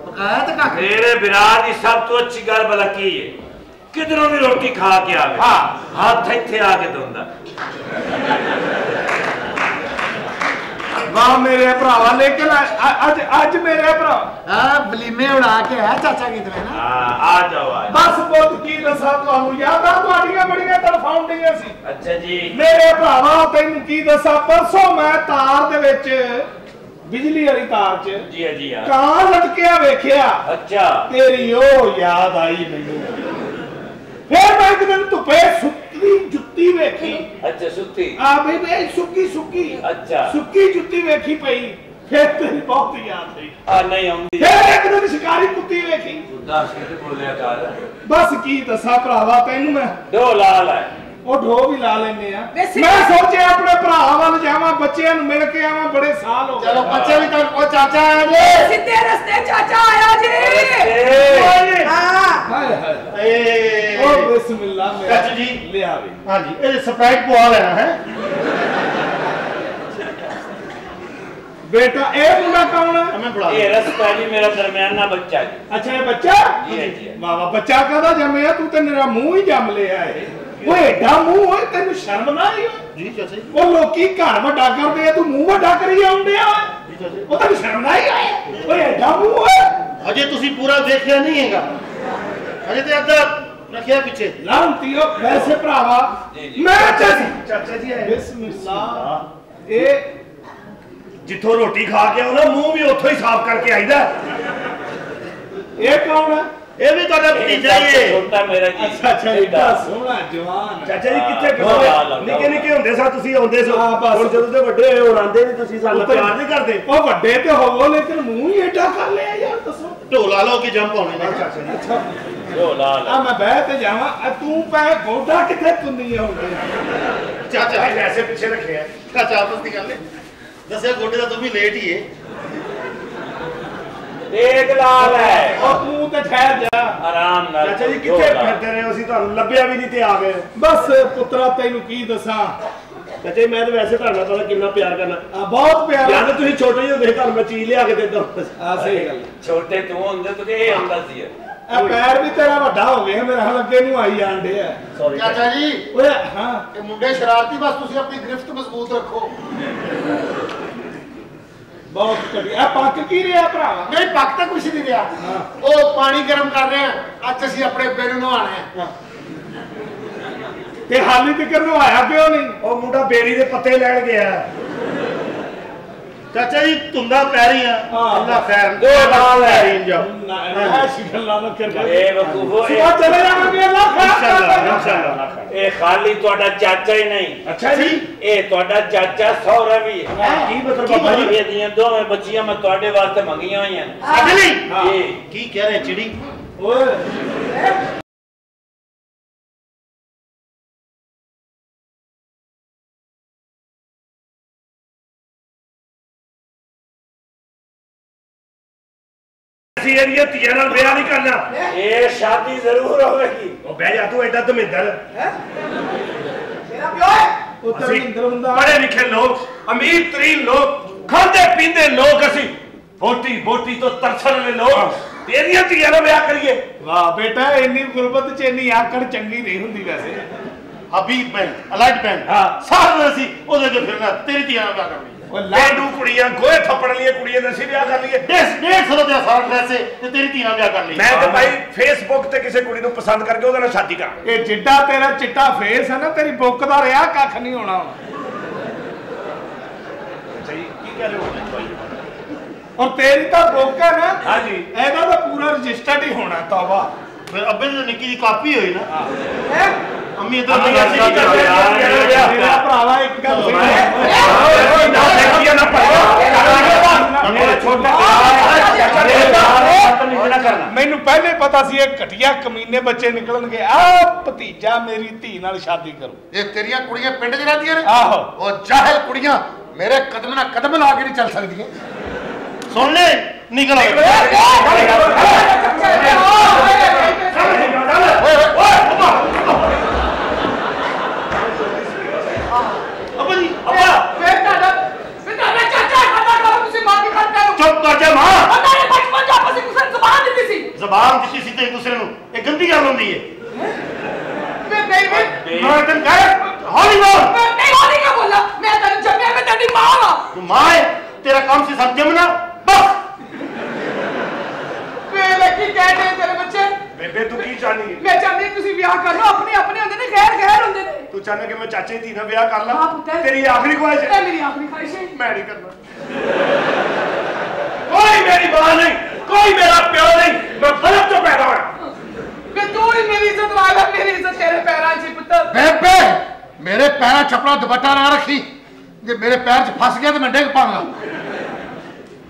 ਪਕਾਇਆ ਤੇ ਕੱਖ
मेरे विराज की सब तो अच्छी गल भला की है किधरों भी रोटी खा के आवे
हाँ
हाथ इत्थे आके धोंदा
वाह मेरे भरावा लेकिन आज मेरे भरा
ਆ ਬਲੀਮੇ ਉਡਾ ਕੇ ਆ ਚਾਚਾ ਕਿਧਰੇ ਨਾ
आ जाओ
बस बहुत की दसा ਤੁਹਾਨੂੰ ਯਾਦਾਂ ਤੁਹਾਡੀਆਂ ਬੜੀਆਂ ਤੜਫਾਉਂਦੀਆਂ ਸੀ
अच्छा जी
ਮੇਰੇ ਭਰਾਵਾ ਤੈਨੂੰ ਕੀ ਦੱਸਾਂ ਪਰਸੋਂ ਮੈਂ ਤਾਰ ਦੇ ਵਿੱਚ ਬਿਜਲੀ ਵਾਲੀ ਤਾਰ 'ਚ
जी
ਕਾਂ ਲਟਕਿਆ ਵੇਖਿਆ
अच्छा
ਤੇਰੀ ਉਹ ਯਾਦ ਆਈ ਮੈਨੂੰ ਫਿਰ ਮੈਂ ਇੱਕ ਦਿਨ ਧੁੱਪੇ ਸੁੱਕੀ ਜੁੱਤੀ ਵੇਖੀ
अच्छा सुती
ਆ ਬਈ ਸੁੱਕੀ
अच्छा
ਸੁੱਕੀ ਜੁੱਤੀ ਵੇਖੀ ਪਈ ਫਿਰ ਤੇਰੀ ਬਹੁਤ ਯਾਦ ਆਈ
आ नहीं आउंदी
ਫਿਰ ਇੱਕ ਦਿਨ ਸ਼ਿਕਾਰੀ ਕੁੱਤੀ ਵੇਖੀ
दस के बोलिया कर
ਬਸ ਕੀ ਦੱਸਾਂ ਭਰਾਵਾ ਤੈਨੂੰ ਮੈਂ
दो लाल है
ਉਹ ਢੋ ਵੀ ਲਾ ਲੈਨੇ ਆ
ਵੈਸੇ
ਮੈਂ ਸੋਚਿਆ ਆਪਣੇ ਭਰਾ ਵੱਲ ਜਾਵਾਂ ਬੱਚਿਆਂ ਨੂੰ ਮਿਲ ਕੇ ਆਵਾਂ ਬੜੇ ਸਾਲ ਹੋ ਗਏ
ਚਲੋ ਬੱਚੇ ਵੀ ਤਾਂ ਉਹ ਚਾਚਾ ਆਇਆ ਜੀ
सीधे रास्ते चाचा आया जी
ਓਏ
हां
ਹਾਏ ਹਾਏ ਓ ਬਿਸਮਿਲ੍ਲਾ ਮੇਰਾ
ਚਾਚਾ ਜੀ
ਲਿਆ ਵੀ
ਹਾਂਜੀ ਇਹ ਸਪਰਾਈਟ ਪਵਾ ਲੈਣਾ ਹੈ
बेटा ए मुंडा कौन है
मैं बुला
ये रस्ता जी मेरा दरमियाना बच्चा जी
अच्छा ये बच्चा
जी है जी
वाह वाह बच्चा कहदा जमे तू ते मेरा मुंह ही जम लिया है वो एडा मुंह होए तेनु शर्म ना आई
जी चाचा जी
वो लोकी घर वड्डा करदे तू मुंह वड्डा करी आउंदे आ
जी चाचा जी
वो तेनु शर्म ना आई वो एडा मुंह होए
अजय तुसी पूरा देखिया नहीं हैगा अजय ते अद्धा रखिया पीछे
लांतियो वैसे भरावा
जी, जी।
मैं चाचा जी बिस्मिल्लाह ए
जिथों रोटी खा के आओ ना मुंह भी उथों ही साफ करके आईदा।
ये कौन है?
ये भी तो भतीजा ही है।
छोटा मेरा जी।
अच्छा एडा सोहना जवान।
चाचा जी कितने निके निके होंदे सा तुसी आउंदे सो हुण जदों ते वड्डे होए हुण आंदे नहीं तुसी सानू प्यार नहीं करदे।
ओ वड्डे ते होवो लेकिन मुंह ही एडा कर लिया यार दसो।
ढोला लो कि जंप होने ने।
अच्छा
ढोला
आ मैं बह ते जावां तू पै गोडा किथे तुंदी है हुण?
चाचा ऐसे पीछे रखे है। चाचा आपस दी गल है दसे गोडे दा तुम भी लेट ही है।
देख लाल है
और तू ते ठहर जा
आराम नाल।
चाचा जी किथे फिरदे रहे हो ਅਸੀਂ ਤੁਹਾਨੂੰ ਲੱਭਿਆ ਵੀ ਨਹੀਂ ਤੇ ਆ ਗਏ।
बस पुत्रा तेनू की दसां
ਚਾਚਾ ਜੀ मैं तो वैसे ਤੁਹਾਡਾ ਪਤਾ ਕਿੰਨਾ ਪਿਆਰ ਕਰਨਾ।
बहुत प्यार
ਯਾਰ ਤੁਸੀਂ ਛੋਟੇ ਜਿਹੇ ਹੁੰਦੇ ਤੁਹਾਨੂੰ ਮੈਂ ਚੀਜ਼ ਲਿਆ ਕੇ ਦਿੰਦਾ।
आ सही गल
छोटे तू होंदे तो ये आंदा सी।
आ पैर भी तेरा ਵੱਡਾ ਹੋ ਗਿਆ ਮੇਰਾ ਹਲ ਅੱਗੇ ਨੂੰ ਆਈ ਜਾਂਦੇ ਆ।
ਸੌਰੀ
ਚਾਚਾ ਜੀ
ਓਏ ਹਾਂ
ਇਹ ਮੁੰਡੇ ਸ਼ਰਾਰਤੀ ਬਸ ਤੁਸੀਂ ਆਪਣੀ ਗ੍ਰਿਫਤ ਮਜ਼ਬੂਤ ਰੱਖੋ।
ਬਹੁਤ ਘਟਿਆ ਪੱਕ ਕੀ ਰਿਹਾ ਭਰਾਵਾ?
ਨਹੀਂ ਪੱਕ ਤਾਂ ਕੁਛ ਨਹੀਂ ਰਿਹਾ। ਉਹ ਪਾਣੀ ਗਰਮ ਕਰ ਰਹੇ ਆ ਅੱਜ ਅਸੀਂ ਆਪਣੇ ਬੇਬੇ ਨੂੰ ਨਵਾਉਣਾ ਹੈ।
ਤੇ ਹਾਲੀ ਤੱਕ ਨਵਾਇਆ ਪਿਓ ਨਹੀਂ?
ਉਹ ਮੁੰਡਾ ਬੇੜੀ ਦੇ ਪੱਤੇ ਲੈਣ ਗਿਆ। ਚਾਚਾ ਜੀ ਤੁੰਦਾ ਪੈਰੀ ਆ ਅੱਲਾ ਖੈਰ
दो लाल है
ਨਾ ਐਸੀ ਗੱਲਾਂ ਨਾ ਕਰ।
ए वकूफो
ਸੁਬਾ ਚਲੇ ਜਾਵਾਂਗੇ ਅੱਲਾ
इंशाअल्लाह।
ए खाली ਤੁਹਾਡਾ ਚਾਚਾ ਹੀ ਨਹੀਂ।
ਅੱਛਾ ਜੀ
ਇਹ ਤੁਹਾਡਾ ਚਾਚਾ ਸਹੁਰਾ ਵੀ ਹੈ।
ਕੀ ਮਤਲਬ ਬਾਬਾ ਜੀ?
ਇਹ ਦੀਆਂ ਦੋਵੇਂ ਬੱਚੀਆਂ ਮੈਂ ਤੁਹਾਡੇ ਵਾਸਤੇ ਮੰਗੀਆਂ ਹੋਈਆਂ ਨੇ।
ਸਾਡੇ ਲਈ
ਇਹ
ਕੀ ਕਹਿ ਰਹੇ ਚਿੜੀ?
ਓਏ
ਅਸੀਂ ਇਹਦੀਆਂ ਧੀਆਂ ਨਾਲ ਵਿਆਹ ਨਹੀਂ ਕਰਨਾ।
ਇਹ ਸ਼ਾਦੀ ਜ਼ਰੂਰ ਹੋਵੇਗੀ।
ਉਹ ਬਹਿ ਜਾ ਤੂੰ ਐਡਾ ਧਮਿੰਦਰ।
ਮੇਰਾ ਪਿਓ ਹੈ।
ਉਹ ਧਰਮਿੰਦਰ ਹੁੰਦਾ
ਪੜ੍ਹੇ ਲਿਖੇ ਲੋਕ ਅਮੀਰ ਤਰੀਨ ਲੋਕ ਖਾਂਦੇ ਪੀਂਦੇ ਲੋਕ ਅਸੀਂ ਬੋਟੀ ਬੋਟੀ ਤੋਂ ਤਰਸਣ ਵਾਲੇ ਲੋਕ ਤੇਰੀਆਂ ਧੀਆਂ ਨਾਲ ਵਿਆਹ ਕਰੀਏ।
ਵਾਹ ਬੇਟਾ ਇੰਨੀ ਗੁਰਬਤ ਚ ਇੰਨੀ ਆਕੜ ਚੰਗੀ ਨਹੀਂ ਹੁੰਦੀ ਵੈਸੇ।
ਹਬੀਬ ਬੈਨ ਅਲਾਈਟ ਬੈਨ ਸਾਰਾ ਅਸੀਂ ਉਹਦੇ ਤੇ ਫਿਰਨਾ ਤੇਰੀ ਧੀਆਂ ਨਾਲ ਵਿਆਹ ਕਰਨੀ।
ਉਹ
ਲਾਡੂ ਕੁੜੀਆਂ ਗੋਏ ਥੱਪੜ ਲਈਏ ਕੁੜੀਆਂ ਦੇ ਅਸੀਂ ਵਿਆਹ ਕਰ ਲਈਏ। 150 ਦਾ ਸਾਰਾ ਪੈਸੇ ਤੇ ਤੇਰੀ ਧੀਆਂ ਨਾਲ ਵਿਆਹ ਕਰ ਲਈ। ਮੈਂ ਤੇ ਭਾਈ ਫੇਸਬੁੱਕ ਤੇ ਕਿਸੇ ਕੁੜੀ ਨੂੰ ਪਸੰਦ ਕਰਕੇ ਉਹਦੇ ਨਾਲ ਸ਼ਾਦੀ ਕਰਾਂ।
ਇਹ ਜਿੱਡਾ ਤੇਰਾ ਚਿੱਟਾ ਫੇਸ ਹੈ ਨਾ ਤੇਰੀ ਬੁੱਕ ਦਾ ਰਿਹਾ ਕੱਖ ਨਹੀਂ ਹੋਣਾ ਹੁਣ।
ਅੱਛਾ ਜੀ ਕੀ ਕਹਿ ਰਹੇ ਹੋ?
ਔਰ ਤੇਰੀ ਤਾਂ ਬੁੱਕ ਹੈ ਨਾ।
ਹਾਂਜੀ
ਇਹਦਾ ਤਾਂ ਪੂਰਾ ਰਜਿਸਟਰਡ ਹੀ ਹੋਣਾ ਤੌਬਾ।
ਫਿਰ ਅੱਬੇ ਦੀ ਨਿੱਕੀ ਜੀ ਕਾਪੀ ਹੋਈ ਨਾ।
ਹੈ
ਅੰਮੀ ਇਧਰ ਨਹੀਂ ਆਉਂਦੀ
ਮੇਰਾ ਭਰਾਵਾ ਇੱਕ ਗੱਲ ਮੈਨੂੰ ਪਹਿਲੇ ਪਤਾ ਸੀ ਇਹ ਘਟੀਆ ਕਮੀਨੇ ਬੱਚੇ ਨਿਕਲਣਗੇ। ਆ ਭਤੀਜਾ ਮੇਰੀ ਧੀ ਨਾਲ ਸ਼ਾਦੀ ਕਰੂ।
ਇਹ ਤੇਰੀਆਂ ਕੁੜੀਆਂ ਪਿੰਡ 'ਚ ਰਹਿੰਦੀਆਂ ਨੇ?
ਆਹੋ
ਉਹ ਜਾਹਿਲ ਕੁੜੀਆਂ ਮੇਰੇ ਕਦਮ ਨਾਲ ਕਦਮ ਲਾ ਕੇ ਨਹੀਂ ਚੱਲ ਸਕਦੀਆਂ।
ਸੁਣ ਲੈ ਨਿਕਲ ਜ਼ਬਾਨ ਦਿੱਤੀ ਸੀ ਤੇ ਇੱਕ ਦੂਸਰੇ ਨੂੰ ਇਹ ਗੰਦੀ ਗੱਲ ਹੁੰਦੀ ਹੈ। ਮੈਂ ਤੈਨੂੰ ਕਹਿ ਹੌਲੀ ਬੋਲ।
ਮੈਂ ਨਹੀਂ ਹੌਲੀ ਕਿਉਂ ਬੋਲਾਂ? ਮੈਂ ਤੈਨੂੰ ਜੰਮਿਆ ਮੈਂ ਤੇਰੀ ਮਾਂ ਹਾਂ।
ਤੂੰ ਮਾਂ ਹੈ ਤੇਰਾ ਕੰਮ ਸੀ ਸਭ ਜਮਨਾ ਬਸ।
ਵੇ ਕੀ ਕਹਿੰਦੇ ਤੇਰੇ ਬੱਚੇ?
ਬੇਬੇ ਤੂੰ ਕੀ ਚਾਹਨੀ ਹੈ?
ਮੈਂ ਚਾਹੁੰਦੀ ਤੁਸੀਂ ਵਿਆਹ ਕਰ ਲਓ। ਆਪਣੇ ਆਪਣੇ ਹੁੰਦੇ ਨੇ ਖੈਰ ਖੈਰ ਹੁੰਦੇ ਨੇ।
ਤੂੰ ਚਾਹਨਾ ਕਿ ਮੈਂ ਚਾਚੇ ਦੀ ਨਾਲ ਵਿਆਹ ਕਰ ਲਾਂ?
ਹਾਂ ਪੁੱਤਰ
ਤੇਰੀ ਆਖਰੀ ਖੁਆਇਸ਼ ਹੈ?
ਇਹ ਮੇਰੀ ਆਖਰੀ ਖੁਆਇਸ਼ ਹੈ।
ਮੈਂ ਨਹੀਂ ਕਰਨਾ। ਕੋਈ ਮੇਰੀ ਮਾਂ ਨਹੀਂ ਕੋਈ ਮੇਰਾ ਪਿਓ ਨਹੀਂ ਮੈਂ ਗਲਤ ਤੋਂ ਪੈਦਾ ਹੋਇਆ।
ਵੇ ਤੂੰ ਹੀ ਮੇਰੀ ਇੱਜ਼ਤ ਲਾ ਲੈ। ਮੇਰੀ ਇੱਜ਼ਤ ਤੇਰੇ ਪੈਰਾਂ 'ਚ ਪੁੱਤਰ।
ਬੇਬੇ ਮੇਰੇ ਪੈਰਾਂ 'ਚ ਆਪਣਾ ਦੁਪੱਟਾ ਨਾ ਰੱਖੀ। ਜੇ ਮੇਰੇ ਪੈਰ 'ਚ ਫਸ ਗਿਆ ਤਾਂ ਮੈਂ ਡਿੱਗ ਪਾਂਗਾ।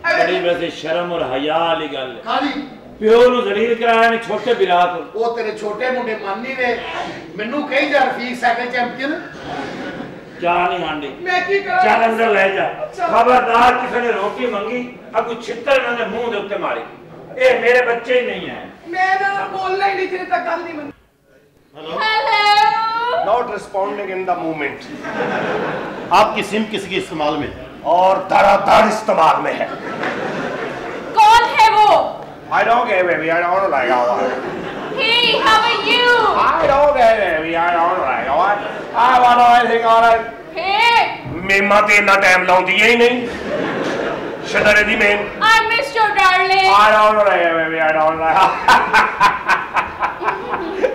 बड़ी वैसे शर्म और हया वाली गल है।
ਕਾਲੀ
प्यो नु जलील कराया ने छोटे बिला को।
ਉਹ ਤੇਰੇ ਛੋਟੇ ਮੁੰਡੇ ਮੰਨੀ ਨੇ ਮੈਨੂੰ ਕਹੀ ਜਾ ਰਫੀਕ ਸਾਈਕਲ ਚੈਂਪੀਅਨ।
क्या नहीं हांडी
मैं की करा?
चल अंदर ले जा। खबरदार किसी ने रोटी मंगी अगू छित्तर इन्होंने मुंह दे उत्ते मारी। ए मेरे बच्चे ही नहीं है।
मैं ना बोलना ही नहीं तेरे तक गल नहीं मन।
Hello
not responding in the moment.
आपकी सिम किसकी इस्तेमाल में है?
और धड़ाधड़ इस्तेमाल में है।
कौन है वो?
I don't care baby I don't like all that.
Hey, how are you?
I don't care baby I don't like all that. I want anything all that.
Hey,
ਮੇਮਾ ਤੇ ਇੰਨਾ ਟਾਈਮ ਲਾਉਂਦੀ ਹੀ ਨਹੀਂ ਸ਼ਦਰੇ ਦੀ ਮੇਮ।
I missed your darling.
I don't like it baby I don't like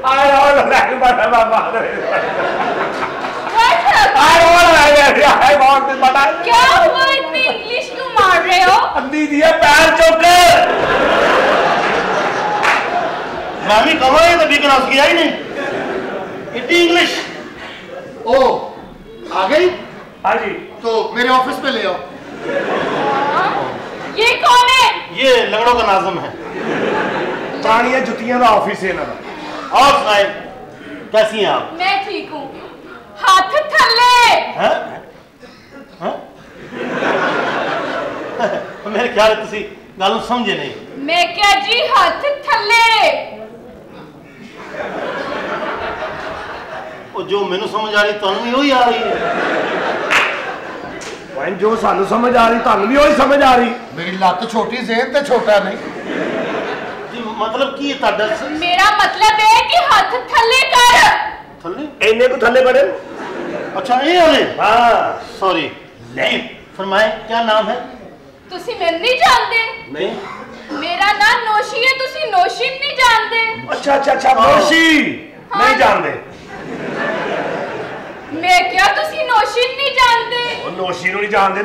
I don't like my mother.
What?
I don't like it I want this but
क्या हुआ इतनी English
दिया पैर चौकर।
मैं भी कहूँ ये तो बिगड़ गया ही नहीं। इतनी इंग्लिश।
ओ आ गई?
हाँ जी।
तो मेरे ऑफिस में ले आओ।
ये कौन है?
ये लंगड़ों का नाज़म है।
पुरानियां जुतियां का ऑफिस है ना।
और सुनाए कैसी हैं आप?
मैं ठीक हूँ। हाथ थल्ले।
हैं? हैं? मेरे ख्याल है तुसी गल समझे नहीं।
मैं क्या जी हाथ थल्ले।
और जो मैनू समझ आ रही तुहानू भी वही आ रही है।
जो सानू समझ आ रही तुहानू भी वही समझ आ रही।
मेरी लत छोटी ज़हन ते छोटा नहीं।
जी मतलब की ताड़ा?
मेरा मतलब है कि हाथ थल्ले कर।
थल्ले?
इन्ने को थल्ले पड़े।
अच्छा ये वाले?
हाँ।
सॉरी। नहीं फरमाए क्या नाम है?
तुसी मैनू नहीं जानते?
नहीं।
मेरा नाम नौशी है, तुसी नौशीन नहीं जानते?
अच्छा अच्छा अच्छा नौशी नहीं जानते।
मैं क्या तुसी नौशीन नहीं जानते?
नौशी नहीं जानते।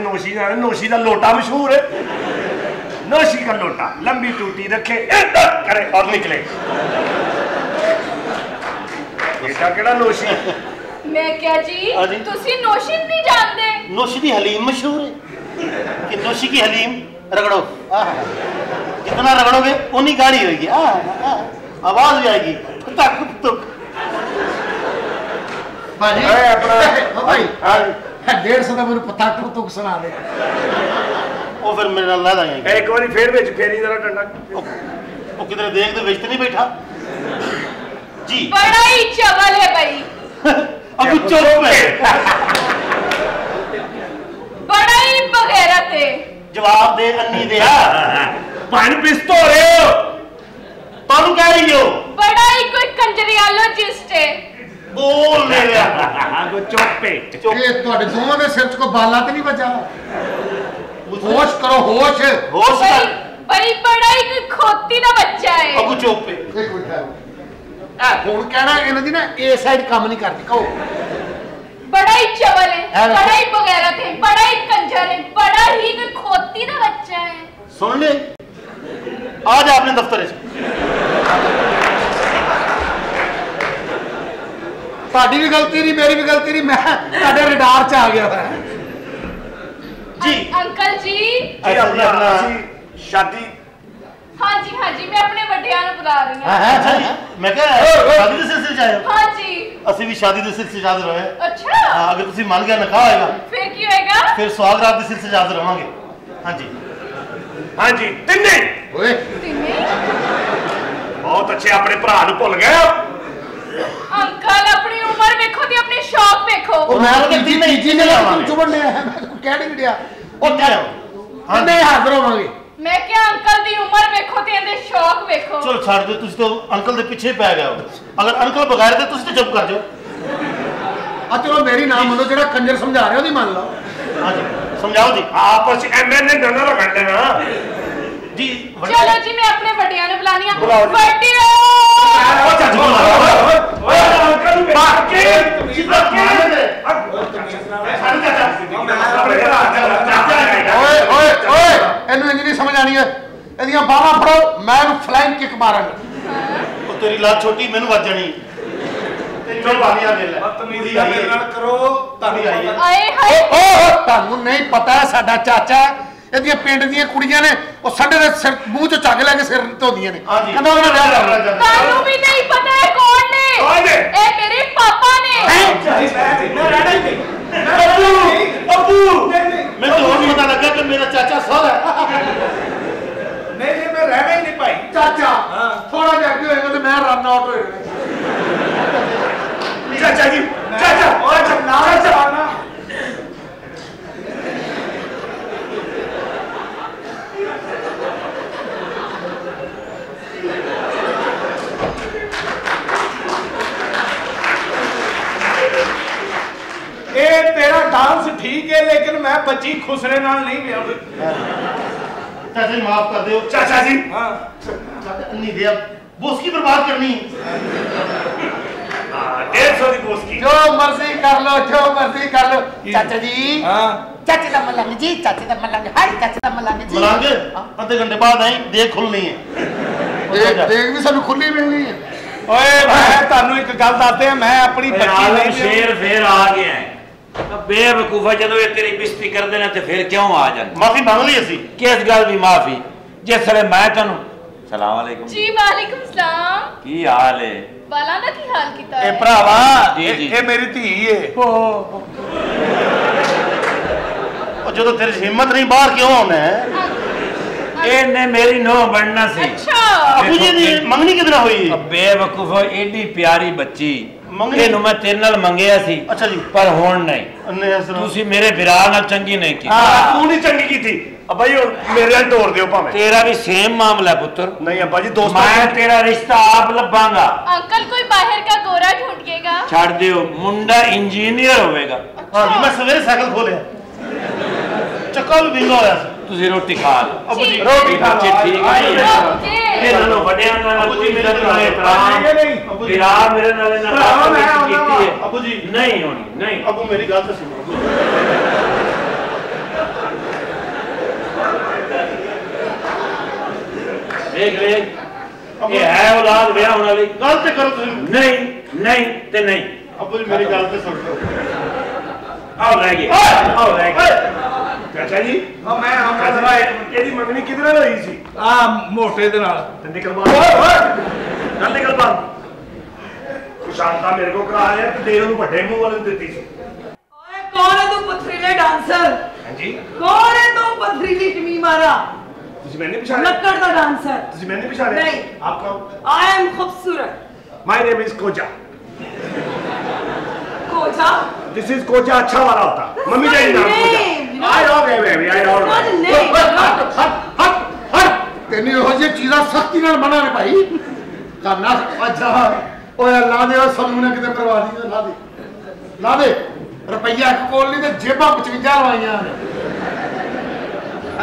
नौशी का लोटा मशहूर है। नौशी का लोटा लंबी टूटी रखे करे और निकले। बेटा केड़ा नौशी?
मैं क्या जी तुसी नौशीन नहीं जानते?
नौशी की हलीम मशहूर है कि नौशी की हलीम रगड़ो। जितना रगड़ोगे उतनी गाढ़ी होगी। आवाज भी आएगी।
भाजी भाई 150 का मेरे पता तुक सुना दे।
वो फिर मेरे नाल ला देंगे।
एक बारी फिर विच फेरी जरा डंडा।
वो किधर देख दे विच नहीं बैठा जी।
बड़ा ही चवल है भाई।
अब चुप है।
बड़ा ही बगैरत है।
जवाब दे अन्नी दे।
पानी पिस्तो रहे हो
तानू कह रही हो।
बड़ा ही कोई कंजरियालोजिस्ट है।
बोल ले रहा।
चुप पे।
ये तुम्हारे दोनों के सिर को बाला तो नहीं बचा। होश करो होश।
होश कर
भाई बड़ा ही कोई खोती दा बच्चा है।
अब चुप पे।
एक मिनट ਹੁਣ ਕਹਿਣਾ ਇਹਨਾਂ ਦੀ ਨਾ ए साइड काम नहीं करती। कहो
बड़ा ही चवल है, बड़ा ही बगैरत है, बड़ा ही कंजर है, बड़ा ही कोई खोती दा बच्चा है।
सुन ले आज आपने दफ्तर
ਤੁਹਾਡੀ ਵੀ ਗਲਤੀ ਨਹੀਂ ਮੇਰੀ ਵੀ ਗਲਤੀ ਨਹੀਂ। मैं ਤੁਹਾਡੇ ਰਡਾਰ 'ਚ आ गया था
जी।
अंकल जी
अपना
शादी।
हाँ जी मैं अपने बड़िया नु बुला रही हूं।
अच्छा जी मैं क्या शादी दे सिलसिले च आए हो?
हाँ जी
ਅਸੀਂ ਵੀ ਸ਼ਾਦੀ ਦੇ ਸਿਲਸਿਲੇ ਚ ਹਾਜ਼ਰ ਹੋਏ।
अच्छा
अगर ਤੁਸੀਂ ਮੰਨ ਗਿਆ ਨਿਕਾਹ ਹੋਏਗਾ
फिर की होएगा?
ਫਿਰ ਸੁਹਾਗ ਰਾਤ ਦੇ ਸਿਲਸਿਲੇ ਚ ਹਾਜ਼ਰ ਹੋਵਾਂਗੇ। ਹਾਂਜੀ
ਹਾਂਜੀ ਤਿੰਨੇ।
ਓਏ
ਬਹੁਤ ਅੱਛੇ ਆਪਣੇ ਭਰਾ ਨੂੰ ਭੁੱਲ ਗਏ।
अंकल अपनी उम्र देखो ती अपने शौक देखो।
ਉਹ ਮੈਂ ਤਾਂ ਤੀਜੀ ਨੇ ਤੂੰ ਚੁਬਣ ਲਿਆ ਮੈਂ ਤੈਨੂੰ ਕਹਿ ਨਹੀਂ ਰਿਹਾ।
ਉਹ ਕਿਆ
ਹਾਂ ਨਹੀਂ ਹਾਜ਼ਰ ਹੋਵਾਂਗੇ।
मैं क्या अंकल दी उम्र देखो ते इंदे शौक देखो।
ਚਲੋ ਛੱਡ ਦਿਓ ਤੁਸੀਂ ਤਾਂ ਅੰਕਲ ਦੇ ਪਿੱਛੇ ਪੈ ਗਏ ਹੋ। ਅਗਰ ਅੰਕਲ ਬਗੈਰ ਤੇ ਤੁਸੀਂ ਤਾਂ ਚੁੱਪ ਕਰ ਜਾਓ।
ਆ ਚਲੋ ਮੇਰੀ ਨਾ ਮੰਨੋ ਜਿਹੜਾ ਕੰਜਰ ਸਮਝਾ ਰਿਹਾ ਉਹਦੀ ਮੰਨ ਲਓ।
ਹਾਂਜੀ ਸਮਝਾਓ ਜੀ।
ਆਪਸ ਐਮਐਨਏ ਦੋਨਾਂ ਦਾ ਕੱਢ ਲੈਣਾ
जी।
चलो जी मैं अपने बड़िया ने बुलानी है।
बुलाओ जी।
बड़िया
ओ चाची ओए अंकल ਨੂੰ बात के
ਓਏ ਓਏ ਓਏ ਇਹਨੂੰ ਇੰਜ ਨਹੀਂ ਸਮਝ ਆਣੀ ਹੈ। ਇਹਦੀਆਂ ਬਾਹਾਂ ਫੜੋ ਮੈਂ ਇਹਨੂੰ ਫਲਾਈਂਗ ਕਿਕ ਮਾਰਾਂਗਾ।
ਉਹ ਤੇਰੀ ਲੱਤ ਛੋਟੀ ਮੈਨੂੰ ਵੱਜ ਜਾਣੀ। ਤੇਰੀ ਬਾਨੀਆਂ ਦੇ ਲੈ
ਬਦਤਮੀਜ਼ੀ ਮੇਰੇ ਨਾਲ ਕਰੋ ਤੁਹਾਨੂੰ
आए हाय
ਓ ਤੁਹਾਨੂੰ ਨਹੀਂ ਪਤਾ ਸਾਡਾ ਚਾਚਾ ਇਹਦੀਆਂ ਪਿੰਡ ਦੀਆਂ ਕੁੜੀਆਂ ਨੇ ਉਹ ਸਾਡੇ ਦੇ ਸਿਰ ਮੂੰਹ ਚੋਂ ਚੱਕ ਲੈ ਕੇ ਸਿਰ ਧੋਦੀਆਂ ਨੇ। ਕਹਿੰਦਾ ਉਹਨਾਂ ਵਿਆਹ ਕਰਾਉਣਾ।
तानू भी नहीं पता है कौन ने?
कौन है?
ए मेरे पापा ने।
ਮੈਂ ਰਹਿਣਾ ਹੀ ਨਹੀਂ।
अबू मैं तो और पता लगा कि मेरा चाचा सर है।
ਨਹੀਂ ਮੈਂ ਰਹਿਣਾ ਹੀ ਨਹੀਂ ਭਾਈ।
ਚਾਚਾ ਥੋੜਾ ਜਿਹਾ ਅੱਗੇ ਹੋਏਗਾ ਤੇ ਮੈਂ ਰਨ ਆਊਟ ਹੋ ਜਾਣਾ।
ਚਾਚਾ ਜੀ ਚਾਚਾ
ਨਾ ਇਹ ਤੇਰਾ ਡਾਂਸ ਠੀਕ ਹੈ ਲੇਕਿਨ ਮੈਂ ਬੱਚੀ ਖੁਸਰੇ ਨਾਲ ਨਹੀਂ ਵਿਆਹੀ।
चाचा जी माफ कर दो।
चाचा जी
हाँ
नहीं दिया वो उसकी बर्बाद करनी।
150 ਦੀ ਕੋਸਕੀ
ਜੋ ਮਰਜ਼ੀ ਕਰ ਲੋ ਜੋ ਮਰਜ਼ੀ ਕਰ ਲੋ। ਚਾਚਾ ਜੀ
हाँ
ਚਾਚੇ ਦਾ ਮਲੰਗ ਜੀ ਚਾਚੇ ਦਾ ਮਲੰਗ ਹਾਈ ਚਾਚੇ ਦਾ ਮਲੰਗ ਜੀ।
मलंग ਅੱਧੇ ਘੰਟੇ ਬਾਅਦ ਆਈ ਦੇਖ ਖੁੱਲਣੀ ਹੈ
ਦੇਖ ਵੀ ਸਾਨੂੰ ਖੁੱਲੀ ਮਿਲਣੀ ਹੈ
ਓਏ ਮੈਂ ਤੁਹਾਨੂੰ ਇੱਕ ਗੱਲ ਦੱਸਦੇ ਆ ਮੈਂ ਆਪਣੀ ਬੱਚੀ
ਨਹੀਂ ਸ਼ੇਰ ਫੇਰ ਆ ਗਿਆ ਬੇਵਕੂਫਾ ਜਦੋਂ ਇਹ ਤੇਰੀ ਬਿਸਤੀ ਕਰਦੇ ਨੇ ਤੇ ਫਿਰ ਕਿਉਂ ਆ ਜਾਂਦੇ
ਮਾਫੀ ਮੰਗ ਲਈ ਅਸੀਂ
ਕਿਸ ਗੱਲ ਦੀ ਮਾਫੀ ਜਿਸ ਵੇਲੇ ਮੈਂ ਤੁਹਾਨੂੰ ਸਲਾਮ ਅਲੈਕੁਮ
ਜੀ ਵਾਲੇਕੁਮ ਸਲਾਮ
ਕੀ ਹਾਲ ਹੈ
ਬਾਲਾਂ ਦਾ ਕੀ ਹਾਲ ਕੀਤਾ
ਇਹ ਭਰਾਵਾ
ਜੀ।
ਇਹ ਮੇਰੀ ਧੀ ਏ
ਉਹ ਜਦੋਂ ਤੇਰੀ ਹਿੰਮਤ ਨਹੀਂ ਬਾਹਰ ਕਿਉਂ ਆਉਣਾ ਹੈ
ਇਹਨੇ ਮੇਰੀ ਨੋ ਬਣਨਾ ਸੀ
ਅੱਛਾ
ਅਬੂ ਜੀ ਦੀ ਮੰਗਣੀ ਕਿਦਾਂ ਹੋਈ
ਬੇਵਕੂਫੋ ਏਡੀ ਪਿਆਰੀ ਬੱਚੀ
ਮੰਗਣੀ
ਇਹਨੂੰ ਮੈਂ ਤੇਰੇ ਨਾਲ ਮੰਗਿਆ ਸੀ
ਅੱਛਾ ਜੀ
ਪਰ ਹੁਣ ਨਹੀਂ ਤੁਸੀਂ ਮੇਰੇ ਵਿਰਾ ਨਾਲ ਚੰਗੀ ਨਹੀਂ ਕੀਤੀ
ਤੂੰ ਨਹੀਂ ਚੰਗੀ ਕੀਤੀ ਅੱਬਾ ਜੀ ਮੇਰੇ ਨਾਲ ਤੋੜ ਦਿਓ ਭਾਵੇਂ
ਤੇਰਾ ਵੀ ਸੇਮ ਮਾਮਲਾ ਪੁੱਤਰ
ਨਹੀਂ ਅੱਬਾ ਜੀ ਦੋਸਤ
ਮੈਂ ਤੇਰਾ ਰਿਸ਼ਤਾ ਆਪ ਲੱਭਾਂਗਾ
अंकल कोई बाहर का गोरा ढूंढिएगा
ਛੱਡ ਦਿਓ ਮੁੰਡਾ ਇੰਜੀਨੀਅਰ ਹੋਵੇਗਾ
ਹਾਂ ਜੀ ਮੈਂ ਸਵੇਰੇ ਸਾਈਕਲ ਖੋਲਿਆ ਚੱਕਾ ਵੀ ਵਿੰਗਾ ਹੋਇਆ ਸੀ
ਤੁਸੀਂ ਰੋਟੀ ਖਾ ਲਓ
ਅਬੂ ਜੀ
ਰੋਟੀ ਬੱਚੇ ਠੀਕ ਹੈ
ओके
ਇਹਨਾਂ ਨੂੰ ਵੱਡਿਆਂ ਨਾਲ ਕੋਈ ਇੱਜ਼ਤ ਨਾਲ ਇਤਰਾਮ ਵਿਰਾ ਮੇਰੇ ਨਾਲ ਇਹਨਾਂ ਕੀਤੀ ਹੈ
ਅਬੂ ਜੀ
ਨਹੀਂ ਹੋਣੀ ਨਹੀਂ
ਅਬੂ ਮੇਰੀ ਗੱਲ ਤਾਂ ਸੁਣੋ
ਦੇਖ ਲੈ ਇਹ ਹੈ ਔਲਾਦ ਵਿਆਹ ਹੋਣ ਵਾਲੀ
ਗੱਲ ਤੇ ਕਰੋ ਤੁਸੀਂ
ਨਹੀਂ ਨਹੀਂ ਤੇ ਨਹੀਂ
ਅਬੂ ਜੀ ਮੇਰੀ ਗੱਲ ਤੇ ਸੁਣ ਲਓ
ਆਓ ਲੈ ਗਏ ਆਓ ਲੈ ਗਏ
ਚਾਚਾ ਜੀ ਮੈਂ ਇਹਦੀ ਮੰਗਣੀ ਕਿਹਦੇ ਨਾਲ ਹੋਈ ਸੀ
ਆ ਮੋਟੇ ਦੇ ਨਾਲ
ਤੇ ਨਿਕਲ ਬਾਹਰ ਚੱਲ ਨਿਕਲ ਬਾਹਰ ਸ਼ਾਂਤਾ ਮੇਰੇ ਕੋ ਕਰਾ ਰਿਹਾ ਤੇ ਦੇ ਉਹਨੂੰ ਵੱਡੇ ਮੂੰਹ ਵਾਲੇ ਨੂੰ ਦਿੱਤੀ ਸੀ
ਓਏ ਕੌਣ ਹੈ ਤੂੰ ਪਥਰੀਲੇ ਡਾਂਸਰ
ਹਾਂਜੀ
ਕੌਣ ਹੈ ਤੂੰ ਪਥਰੀਲੀ ਟਮੀ ਮਾਰਾ
ਤੁਸੀਂ ਮੈਨੂੰ ਪਛਾਣਿਆ
ਲੱਕੜ ਦਾ ਡਾਂਸਰ
ਤੁਸੀਂ ਮੈਨੂੰ ਪਛਾਣਿਆ
नहीं
आप कौन
आई एम खूबसूरत
my name is Koja
Koja
this is Koja अच्छा वाला होता मम्मी
That's
डैडी
my
नाम Koja
name, you know?
I know baby I know
Not a name.
ਹਟ ਤੈਨੂੰ ਇਹੋ ਜਿਹੀ ਚੀਜ਼ਾਂ ਸਖਤੀ ਨਾਲ ਮਨਾ ਨੇ ਭਾਈ ਕਰਨਾ ਅੱਛਾ ਓਏ ਲਾ ਦੇ ਉਹ ਸਾਨੂੰ ਨਾ ਕਿਤੇ ਬਰਬਾਦੀ ਨਾ ਲਾ ਦੇ ਰੁਪਈਆ ਇੱਕ ਕੋਲ ਨਹੀਂ ਤੇ ਜੇਬਾਂ 55 ਲਵਾਈਆਂ ਨੇ
Hi,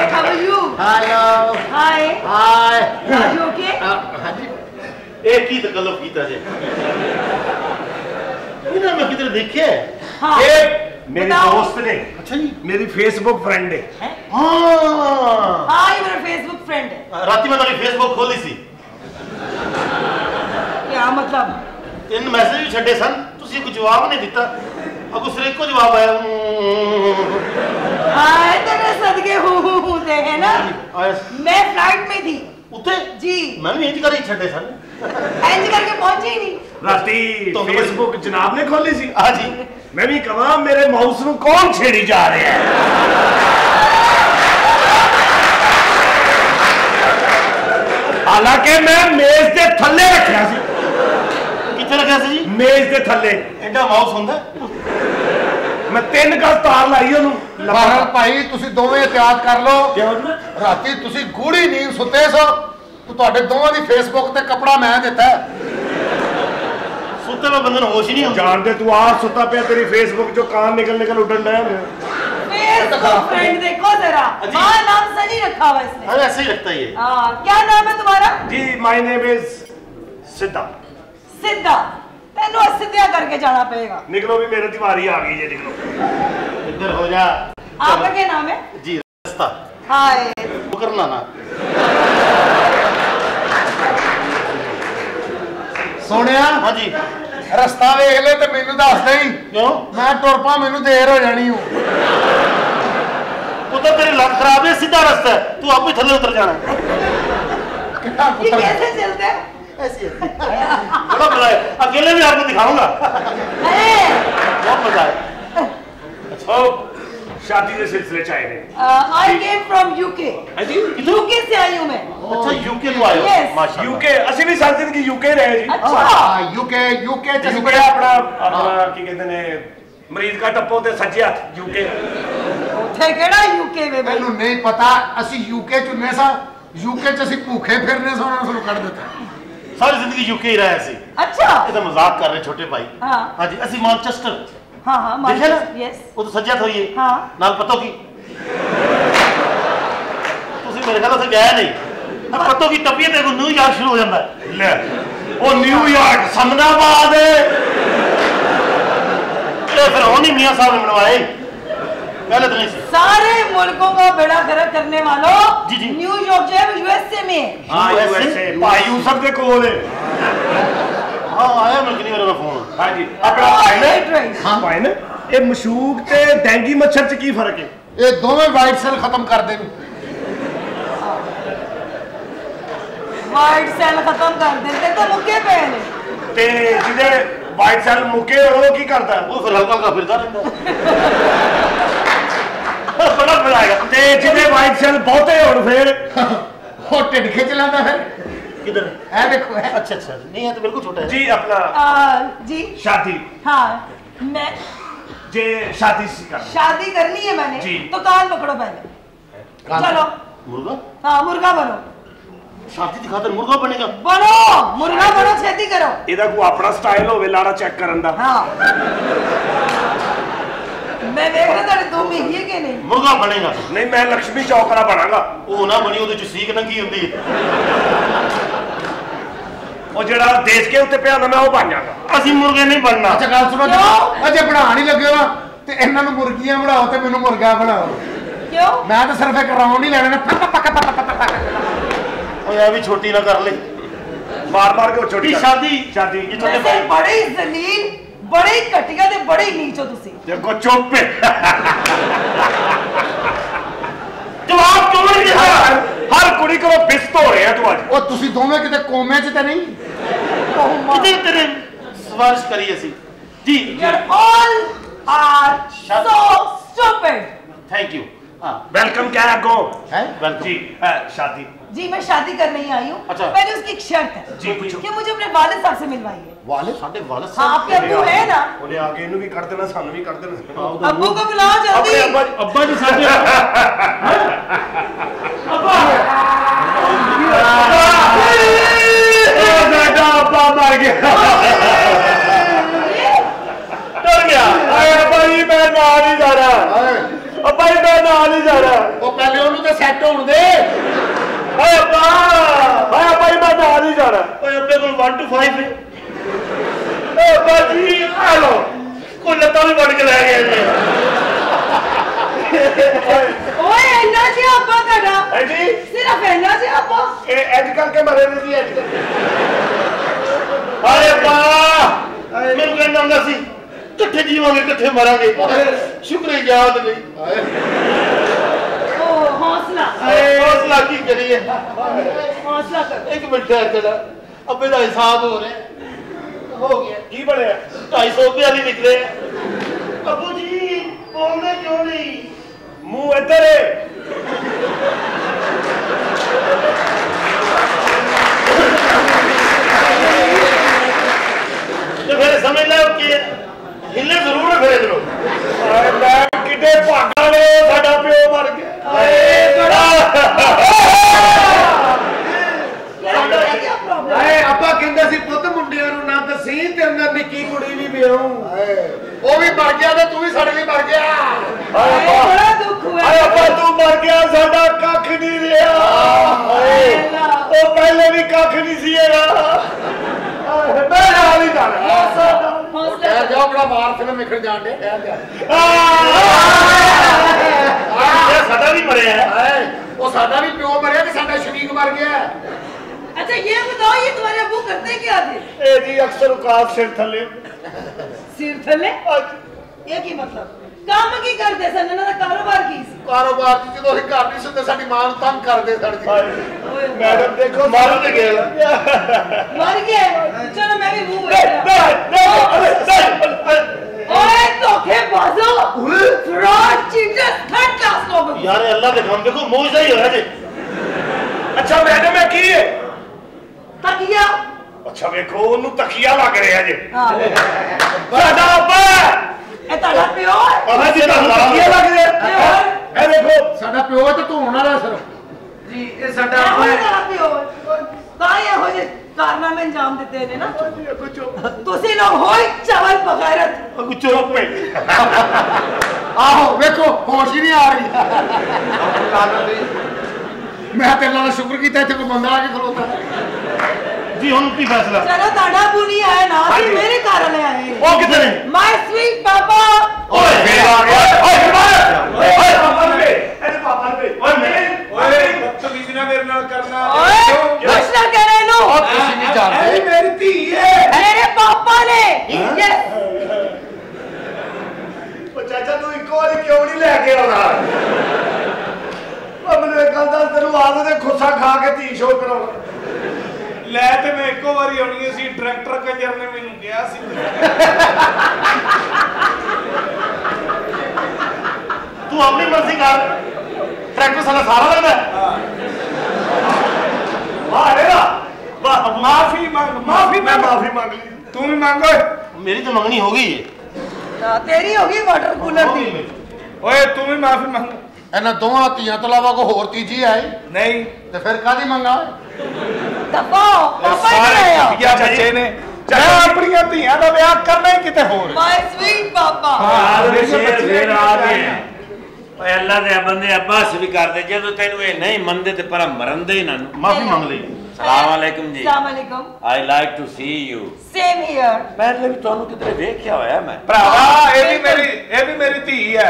how are you?
Hello
Hi.
ਹਾਏ
Are you okay?
ਹਾਂਜੀ
ਇਹ ਕੀ ਤਕੱਲੁਫ ਕੀਤਾ ਜੇ ਇਹਨਾਂ ਮੈਂ ਕਿਤੇ ਦੇਖਿਆ
हाँ.
ये मेरे
बताओ.
दोस्त ने
ਅੱਛਾ ਜੀ
मेरी फेसबुक फ्रेंड है
ਹਾਂ
हाँ, ये मेरा फेसबुक फ्रेंड है.
ਰਾਤੀ ਮੈਂ ਤੁਹਾਡੀ ਫੇਸਬੁੱਕ ਖੋਲੀ ਸੀ
क्या मतलब?
ਇਹਨੂੰ ਮੈਸੇਜ ਵੀ ਛੱਡੇ ਸਨ ਤੁਸੀਂ ਕੋਈ ਜਵਾਬ ਨਹੀਂ ਦਿੱਤਾ ਅਗੂ ਸਿਰ ਇੱਕੋ ਜਵਾਬ ਆਇਆ
हाँ, तेरे सदके हूँ दे है ना?
ਆਇਆ
मैं फ्लाइट में थी.
ਉੱਤੇ
जी.
ਮੈਂ ਵੀ ਇੰਜ ਕਰ ਹੀ ਛੱਡੇ ਸਨ
इंज करके पहुंची ही नहीं.
राती
तो
फेसबुक जनाब ने खोली सी
ਹਾਂ ਜੀ
मैं भी कहा मेरे माउस ਨੂੰ कौन छेड़ी जा रहा है हालांकि मैं मेज के थल्ले रखा सी
ਕਿੱਥੇ ਰੱਖਿਆ ਸੀ ਜੀ
मेज के थल्ले
ਐਡਾ ਮਾਊਸ ਹੁੰਦਾ
मैं 3 गज तार लाई ਉਹਨੂੰ
ਬਹਰਹਾਲ ਭਾਈ ਤੁਸੀਂ ਦੋਵੇਂ ਇhtiyat ਕਰ ਲਓ
ਕਿਉਂ
ਰਾਤੀ ਤੁਸੀਂ ਗੂੜੀ ਨੀਂਦ ਸੁੱਤੇ ਸੋ ਤੁਹਾਡੇ ਦੋਵਾਂ ਦੀ ਫੇਸਬੁੱਕ ਤੇ ਕਪੜਾ ਮੈਂ ਦਿੱਤਾ
ਸੁੱਤੇ ਮੈਂ ਬੰਦੇ ਨੂੰ ਹੋਸ਼ ਹੀ ਨਹੀਂ ਹੁੰਦਾ
जानते तू आ सुता पे तेरी फेसबुक जो कान निकल निकल उड़न डया
फेसबुक फ्रेंड देखो जरा. हाँ, नाम सही रखा हुआ इसने.
अरे ऐसे ही लगता है ये
हाँ, क्या नाम है तुम्हारा?
जी माय नेम इज सिद्धा
सिद्धा. तेनू सिद्धिया करके जाना पड़ेगा.
निकलो भी मेरे दीवारी आ गई है निकलो
इधर हो जा
आपका क्या नाम है?
जी रास्ता
हाय.
वो करना ना
ਸੋਹਣਿਆ
हाँ जी
ਰਸਤਾ ਵੇਖ ਲੈ ਤੇ ਮੈਨੂੰ ਦੱਸ ਦੇਈ
क्यों
ਮੈਂ ਤੁਰ ਪਾ ਮੈਨੂੰ ਦੇਰ ਹੋ ਜਾਣੀ ਹੂੰ
उधर तेरी लत खराब है सीधा रास्ता है तू आप ही थल्ले उतर जाना है
ਕਿੱਥਾ
ये
ਪੁੱਤਰ
कैसे चलते हैं?
ऐसे बड़ा मजा है अकेले भी आपको दिखाऊंगा
अरे,
बहुत मजा है
ओ शादी के सिलसिले चाहे ने
I came from UK. UK से आई हूँ मैं.
अच्छा यूके तो आए हो
Yes.
माशाल्लाह
यूके ਅਸੀਂ ਵੀ 7 ਦਿਨ ਦੀ यूके ਰਹੇ ਜੀ
अच्छा.
ਯੂਕੇ ਚ
ਜਿਸ ਬੜਾ ਆਪਣਾ ਕੀ ਕਹਿੰਦੇ ਨੇ ਮਰੀਜ਼ ਦਾ ਟੱਪੋ ਤੇ ਸੱਜੇ ਹੱਥ यूके
ਉੱਥੇ ਕਿਹੜਾ UK ਵੇ ਬਈ?
ਮੈਨੂੰ ਨਹੀਂ ਪਤਾ ਅਸੀਂ ਯੂਕੇ ਚ ਹੁੰਨੇ ਸਾਂ ਯੂਕੇ ਚ ਅਸੀਂ ਭੂਖੇ ਫਿਰਨੇ ਸਾਂ ਉਹਨਾਂ ਨੇ ਸਾਨੂੰ ਕੱਢ ਦਿੱਤਾ
सारी जिंदगी यूके ही रहा ऐसे
अच्छा.
ये तो मजाक कर रहे छोटे भाई
हाँ.
हाँ जी असि मैनचेस्टर
हाँ हाँ.
देखे ना
Yes.
वो तो सज्जा थोड़ी है
हाँ.
नाल पतो की ਤੁਸੀਂ ਮੇਰੇ ਖਿਆਲ से गया नहीं अब पतो की टपिए ते न्यूयॉर्क शुरू हो जाता है
ਲੈ ਉਹ ਨਿਊਯਾਰਕ ਸਮਨਾਬਾਦ
ये फिर होनी मियां साहब ने बनवाए पहले तो नहीं
सारे मुल्कों को बेड़ा गर्क करने वालों न्यूयॉर्क जो है यूएसए में।
हाँ यूएसए भाई यूसुफ के कोल है।
हाँ आया मलकनी वाले का फोन।
हाँ जी अपना भाई हाँ भाई ने ये मशूक ते डेंगी मच्छर च की फर्क है?
ये दोवें वाइट सेल खत्म कर देन।
वाइट सेल खत्म कर देते तो मुक्के पे ने
ते जिदे वाइट सेल मुक्के वो की करता है?
वो फिर हल्का हल्का फिरता रहता
बड़ा बनाएगा ते जिदे वाइट सेल बहुते होण फिर
वो टिड खिंच लांदा फिर
किधर
है देखो है।
अच्छा अच्छा नहीं है तो बिल्कुल छोटा है
जी अपना
जी
शादी।
हाँ मैं
जे शादी
शादी करनी है मैंने जी। तो कान पकड़ो पहले चलो
मुर्गा।
हाँ मुर्गा बनो
शादी की खातिर मुर्गा बनेगा।
बनो मुर्गा बनो छेती करो।
ਇਹਦਾ ਕੋਈ ਆਪਣਾ ਸਟਾਈਲ ਹੋਵੇ ਲਾੜਾ ਚੈੱਕ ਕਰਨ ਦਾ।
हाँ मैं देख रहा था तुम ही है कि नहीं
मुर्गा बनेगा।
नहीं मैं लक्ष्मी चौक वाला बनांगा।
ਉਹ ਨਾ ਬਣੀ ਉਹਦੇ ਚ ਸੀਕ ਨੰਗੀ ਹੁੰਦੀ ਹੈ।
ਉਹ ਜਿਹੜਾ ਦੇਸ਼ ਕੇ ਉੱਤੇ ਪਿਆ ਮੈਂ ਉਹ ਬਣ ਜਾਗਾ।
ਅਸੀਂ ਮੁਰਗੇ ਨਹੀਂ ਬਣਨਾ।
ਅੱਛਾ ਗੱਲ ਸੁਣੋ ਅਜੇ ਬਣਾ ਨਹੀਂ ਲੱਗੇ ਨਾ ਤੇ ਇਹਨਾਂ ਨੂੰ ਮੁਰਗੀਆਂ ਬਣਾਓ ਤੇ ਮੈਨੂੰ ਮੁਰਗਾ ਬਣਾਓ।
क्यों
मैं तो सिर्फ एक राउंड ही लेने
ओए अभी छोटी ना कर ले
मार मार के छोटी
शादी
शादी
ये छोटे भाई
बड़े ही जलील बड़े ही घटिया ते बड़े ही नीच हो तुसी।
देखो चुप है
जवाब क्यों नहीं देता?
हर कुड़ी को बिस्त हो रहे हैं तू आज।
ओ तुसी दोवें किते कोमे च ते नहीं
किते तेरे सवारिश करी ऐसी जी
You all are so stupid.
Thank you. हाँ
वेलकम क्या है गो
है
वेलकम
जी शादी
जी मैं शादी करने ही आई हूँ।
अच्छा।
पहले उसकी एक शर्त है
जी पूछो
कि मुझे अपने वालिद साहब से मिलवाइए।
वाले साडे वाले
हाँ आपके अब्बू है ना
उन्हें आगे इन्हें भी कर देना सानू भी कर देना।
अब्बू को बुलाओ जल्दी।
अब्बा जी साडे
बेटा अब्बा मर गया डर गया। अरे भाई मैं ना नहीं जा रहा अब्बा जी मैं ना नहीं जा रहा।
ਉਹ ਪਹਿਲੇ ਉਹਨੂੰ ਤੇ ਸੈੱਟ ਹੋਣ ਦੇ।
अरे अब्बा अरे भाई मैं ना नहीं जा रहा।
ओए अपने को 1 to 5 है।
ए अब्बा जी हेलो
कोई लता भी बढ़ के ले गया जी।
ओए इन्ना जी अब्बा कड़ा
है जी
सिर्फ इन्ना जी अब्बा
ए एज करके मरे ने जी एज
अरे अब्बा मेरे को कहना ਹੁੰਦਾ ਸੀ इकट्ठे जीवांगे इकट्ठे मरांगे शुक्र है याद नहीं।
ओ हौसला
हौसला की करिए
हौसला कर।
एक मिनट ठहर के अबे का हिसाब हो रहा हो गया
की बने
250 रुपया नहीं निकले। अबू जी बोलने क्यों नहीं
मुंह इधर है
तो फिर समझ लो कि हिले जरूर है फिर इधरों।
अरे मैं किते भागा वे साडा प्यो मर गया।
अरे बड़ा क्या प्रॉब्लम
अरे अब्बा कहंदा सी पुੱਤ ਮੁੰਡਿਆਂ ਨੂੰ ਨਾ ਦਸੀ ਤੇ ਉਹਨਾਂ ਨਿੱਕੀ ਕੁੜੀ ਵੀ ਵਿਆਹੂ।
ਉਹ ਵੀ ਮਰ ਗਿਆ ਤੇ ਤੂੰ ਵੀ ਸਾਡੇ ਲਈ ਮਰ ਗਿਆ।
बड़ा दुख हुआ।
अरे अब्बा तू मर गया साडा कख नहीं रहा। ਉਹ ਪਹਿਲੇ ਵੀ ਕੱਖ ਨਹੀਂ ਸੀ ਹੈਗਾ। मैं ਨਾਲ ਹੀ ਜਾਣਾ।
ਠਹਿਰ ਜਾ ਬੜਾ ਮਾਰ ਫਿਲਮ ਵੇਖਣ ਜਾਣ ਦੇ ਠਹਿਰ ਜਾ।
ये साडा भी मरे है।
ਉਹ ਸਾਡਾ ਵੀ ਪਿਓ ਮਰਿਆ ਤੇ ਸਾਡਾ ਸ਼ਰੀਕ ਮਰ ਗਿਆ।
अच्छा ये बताओ ये तुम्हारे अब्बू करते क्या थे?
ए जी अक्सर औकात सिर थले
सिर थले ये की मतलब काम की करते सन ना कारोबार की सी।
ਕਾਰੋਬਾਰ ਚ ਜਦੋਂ ਅਸੀਂ ਘਰ ਨਹੀਂ ਸੁਣਦੇ ਸਾਡੀ ਮਾਂ ਨੂੰ ਤੰਗ ਕਰਦੇ ਸਾਡੀ।
मैडम देखो
मारो तो गया
मर गए चलो मैं भी मुंह ओए धोखेबाजो फ्रॉड चीटर थर्ड क्लास लोग
यार अल्लाह के नाम देखो मौजदा ही होया जी।
अच्छा मैडम है की है
तकिया।
अच्छा देखो ओनू तकिया लग रहा जी।
हां
साडा अब्बा
ए ताड़ा पियो
अबे जी तकिया लग रहा ए देखो
ਸਾਡਾ ਪਿਓ ਤੇ ਧੋਣ ਵਾਲਾ ਸਿਰਫ।
जी ये साडा
ताड़ा
अब्बा
पियो ਤਾਂ ਇਹੋ ਜਿਹੇ ਕਾਰਨਾਮੇ ਅੰਜਾਮ ਦਿੱਤੇ ਨੇ ਨਾ ਤੁਸੀਂ ਲੋਕ ਹੋਈ ਚਾਵਲ ਬਗੈਰਤ
कुछ चुप है।
ਆਹੋ ਵੇਖੋ ਹੋਸ਼ ਹੀ ਨਹੀਂ ਆ ਰਹੀ। ਮੈਂ ਤੇ ਅੱਲਾ ਦਾ ਸ਼ੁਕਰ ਕੀਤਾ ਇੱਥੇ ਕੋਈ ਬੰਦਾ ਆ ਕੇ ਖਲੋਤਾ।
जी हुन की फैसला
चलो ताड़ा बुनी आए ना कि मेरे घर ले आए
ओ कितने
माय स्वीट पापा
ओए फिर आ गया ओए पापा ने अरे पापा ने ओए बदतमीजी ना मेरे नाल करना
कुछ ना करे नो
ਤੁਸੀਂ ਨਹੀਂ ਜਾਣਦੇ
मेरी धी है
मेरे पापा ने यस
चाचा तू इको वाली क्यों नहीं लेके आना ਮੈਨੂੰ ਇੱਕ ਗੱਲ ਦੱਸ ਤੈਨੂੰ ਆਦਤ ਹੈ ਖੁੱਸਾ ਖਾ ਕੇ ਧੀ ਸ਼ੋਅ ਕਰਾਉਣਾ ਲੈ ਤੇ ਮੈਂ ਇੱਕੋ ਵਾਰੀ ਆਉਣੀ ਸੀ ਡਾਇਰੈਕਟਰ ਕੰਜਰ ਨੇ ਮੈਨੂੰ ਕਿਹਾ ਸੀ
तू अपनी मर्जी कर ट्रैक्टर साला सारा लगता है
वाह रे वाह माफी मांग माफी मैं माफी मांग ली तू भी मांग ओए
मेरी तो मंगनी हो गई है
तेरी होगी वाटर कूलर की
ओए तू भी माफी मांग
ਇਹਨਾਂ ਦੋਵਾਂ ਧੀਆਂ ਤੋਂ ਇਲਾਵਾ ਕੋਈ ਹੋਰ ਤੀਜੀ ਆਈ
नहीं
ਤੇ ਫਿਰ ਕਾਦੀ ਮੰਗਾ
दफा पापा ही आया
या बच्चे ने मैं अपनी धीयां दा ब्याह करना ही किते होर
माय स्वीट पापा
फिर आ गए ओए अल्लाह दे बंदे अब्बास भी कर दे जदों तैनू ये नहीं मनदे ते पर मरन दे इन्हां नु
माफी मांग ली
सलाम अलैकुम जी
अस्सलाम वालेकुम
I like to see you
same here
पहले भी ਤੁਹਾਨੂੰ ਕਿਤੇ ਵੇਖਿਆ ਹੋਇਆ ਮੈਂ
भरावा ये भी मेरी धी है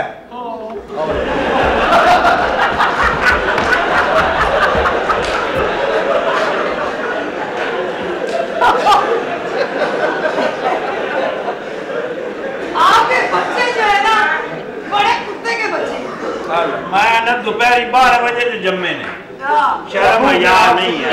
आपके बच्चे जो है ना बड़े कुत्ते के बच्चे
मैं ना दोपहर 12 बजे से जम्मे ने शर्म हया नहीं है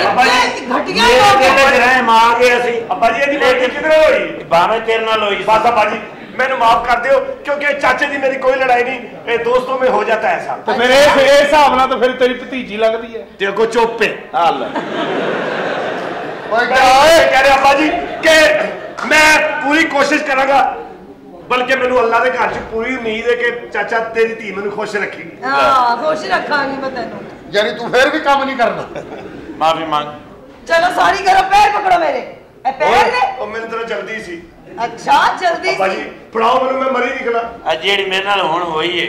घटिया
ये कहते रहम आ गए ਅਸੀਂ
अब्बा जी ਇਹਦੀ ਬੇਟੀ ਕਿਧਰੋਂ ਹੋਈ
ਬਾਵੇਂ ਤੇਰੇ ਨਾਲ ਹੋਈ
बस अब्बा जी मैंने माफ कर दियो क्योंकि चाचे जी मेरी कोई लड़ाई नहीं ये दोस्तों में हो जाता है ऐसा तो फिर इस हिसाब नाल तो फिर तेरी भतीजी लगदी है ते को चुप है हाल ओए कह रहे अब्बा जी कि मैं पूरी कोशिश करांगा बल्कि मैनू अल्लाह दे घर च पूरी उम्मीद है कि चाचा तेरी धी मैनू खुश रखेगी
हां खुश रखांगी मैं तेनू
ਯਾਨੀ ਤੂੰ ਫਿਰ ਵੀ ਕੰਮ ਨਹੀਂ ਕਰਨਾ
माफी मांग
चलो सारी करो पैर पकड़ो मेरे ए पैर ले
ओ मैनू तेरा जल्दी सी
अच्छा जल्दी
अब्बा जी पढ़ाओ मैनू मैं मरी निकला
आ जेड़ी मेरे नाल हुण होई है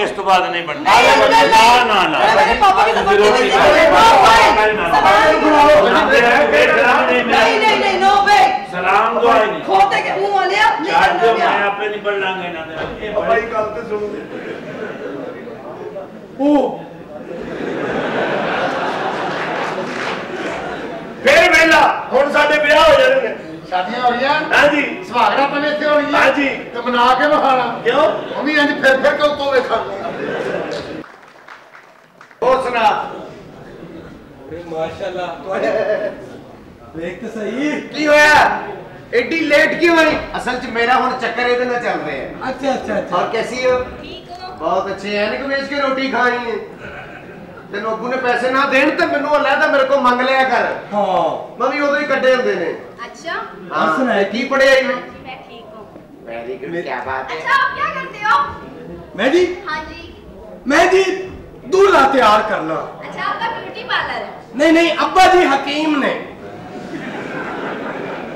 इस तो बाद नहीं बनना ना ना
मेरे पापा की तो नहीं नो वे
सलाम दुआ नहीं
खोते के मुंह वाले
चार जो मैं आपे नहीं पढ़ लांगे ना
अब्बा जी गल ते सुनो ओ फिर वेला हुण साडे ब्याह हो जाने ने
शादियां हो रਹੀਆਂ
हां जी
ਸੁਹਾਗਣਾ ਪਨੇ ਇੱਥੇ ਹੋਣੀ ਹੈ
हां जी
ਤੇ ਮਨਾ ਕੇ ਵਿਖਾਣਾ
क्यों
ਉਹ ਵੀ ਇੰਜ ਫਿਰ ਕੇ ਉੱਤੋਂ ਵੇਖਾਂਗੇ
ਹੋਰ ਸੁਣਾ
माशाल्लाह देख तो सही
की होया एडी लेट क्यों आई असल च मेरा हुन चक्कर इधर ना चल रहे हैं
अच्छा अच्छा अच्छा
और कैसी हो
ठीक हो
बहुत अच्छे हैं कि बेच के रोटी खानी है तेन अबू ने पैसे ना देन ते मेनू अलहदा मेरे को मंग लिया कर
हां
मैं भी उदो ही कड्डे हुंदे ने
अच्छा
हां
सुना है
की पढ़े आई हो
मैं ठीक हूँ
वेरी गुड क्या बात है
अच्छा आप क्या करते हो
मैं जी
हाँ जी
दूल्हा तैयार करना
अच्छा आपका ब्यूटी पार्लर है
नहीं अब्बा जी हकीम ने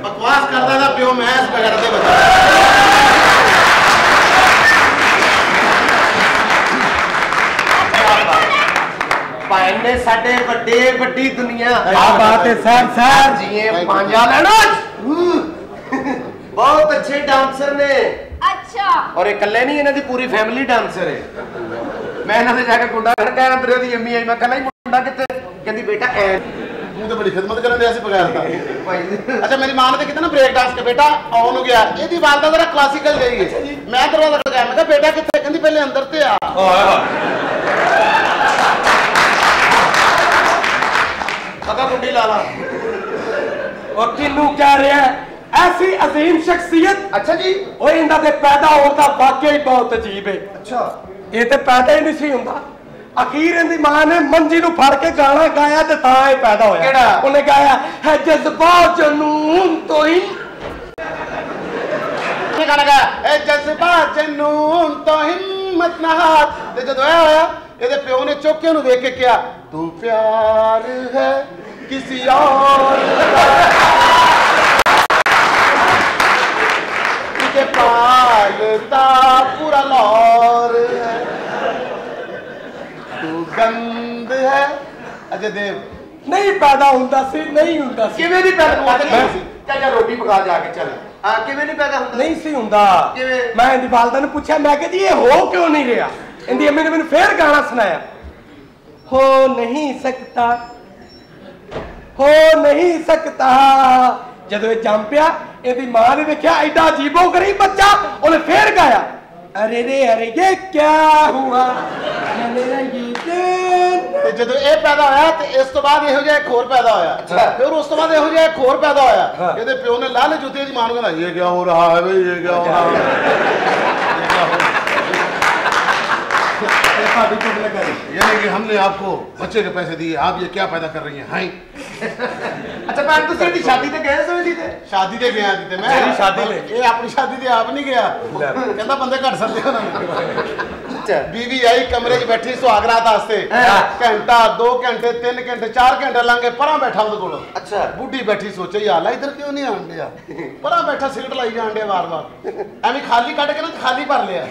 बकवास करता था प्यो मैस वगैरह दे बता
भाई ने साडे बड़े बड़ी दुनिया
क्या बात है सर
जी ये पांजा लेना बहुत अच्छे डांसर ने
अच्छा
और इकल्ले नहीं इन्हां दी पूरी फैमिली डांसर है मैं इन्हां दे जाके गुंडा खड़काया अंदर दी अम्मी आई मैं कहना मुंडा किते कहंदी बेटा ऐ
तू तो बड़ी खिदमत करन दिया सी बगैर था अच्छा मेरी मां ने कितना ब्रेक डांस के बेटा ऑन हो गया एदी वालदा जरा क्लासिकल गई है मैं दरवाजा खड़काया मैं कहा बेटा किथे कहंदी पहले अंदर ते आ पता गुंडी ला ला
और किन्नू कह रहे हैं ऐसी अजीम शख्सियत
अच्छा जी
और इन्हां दे पैदा होण दा वाकई बहुत अजीब है
अच्छा
ये तो पैदा ही नहीं सी हुंदा अखीर इनकी मां ने मंजी नूं फड़ के गाना गाया ते तां ये पैदा होया
केड़ा
उन्हें गाया है जज्बात जनून तो ही
गाना गाया ए जज्बात जनून तो हिम्मत ना हार ते जदों ए होया ਇਹਦੇ ਪਿਓ ਨੇ ਚੁੱਕ ਕੇ ਉਹਨੂੰ ਵੇਖ ਕੇ ਕਿਹਾ ਤੂੰ ਪਿਆਰ ਹੈ किसी और तुझे पालता पूरा लौर है तू गंद है अजय देव
नहीं पैदा हुंदा सी नहीं हुंदा सी
किवें नहीं पैदा हुंदा सी चाचा रोटी पका जाके चल किवें नहीं पैदा हुंदा
नहीं सी हुंदा मैं इंदी वालदा ने पूछा मैं कि जी ये हो क्यों नहीं रहा इंदी अम्मी ने मैनू फिर गाना सुनाया हो नहीं सकता हो नहीं सकता जदों ये जम पिया ਇਹਦੀ मां ने देखा एडा अजीबो गरीब बच्चा उन्हें फिर गाया अरे रे अरे ये क्या हुआ
ਜਦੋਂ ਇਹ ਪੈਦਾ ਹੋਇਆ ਤੇ ਇਸ ਤੋਂ ਬਾਅਦ ਇਹੋ ਜਿਹਾ ਇੱਕ ਹੋਰ ਪੈਦਾ ਹੋਇਆ ਫਿਰ ਉਸ ਤੋਂ ਬਾਅਦ ਇਹੋ ਜਿਹਾ ਇੱਕ ਹੋਰ ਪੈਦਾ ਹੋਇਆ ਇਹਦੇ ਪਿਓ ਨੇ ਲਾਲ ਜੁੱਤੇ ਦੀ ਮਾਂ ਨੂੰ ਕਹਿੰਦਾ ਇਹ ਕੀ ਹੋ ਰਿਹਾ ਹੈ ਬਈ ਇਹ ਕੀ ਹੋ ਰਿਹਾ है यानी कि हमने आपको बच्चे के पैसे दिए आप ये क्या पैदा कर रही हैं अच्छा मैं तो तेरी शादी ते गए समझी थे शादी ते गया थे मैं तेरी शादी ले ये अपनी शादी ते आप नहीं गया कहता बंदे घट सकते हो ना बीवी आई कमरे च बैठी सुहागरात वास्ते घंटा 2 घंटे 3 घंटे 4 घंटे लंघे परा बैठा उनके कोल अच्छा बुढ़ी बैठी सोचे यार इधर क्यों नहीं आन दिया परा बैठा सिगरेट लाई जान दिया बार-बार एवं खाली कट के ना खाली भर लिया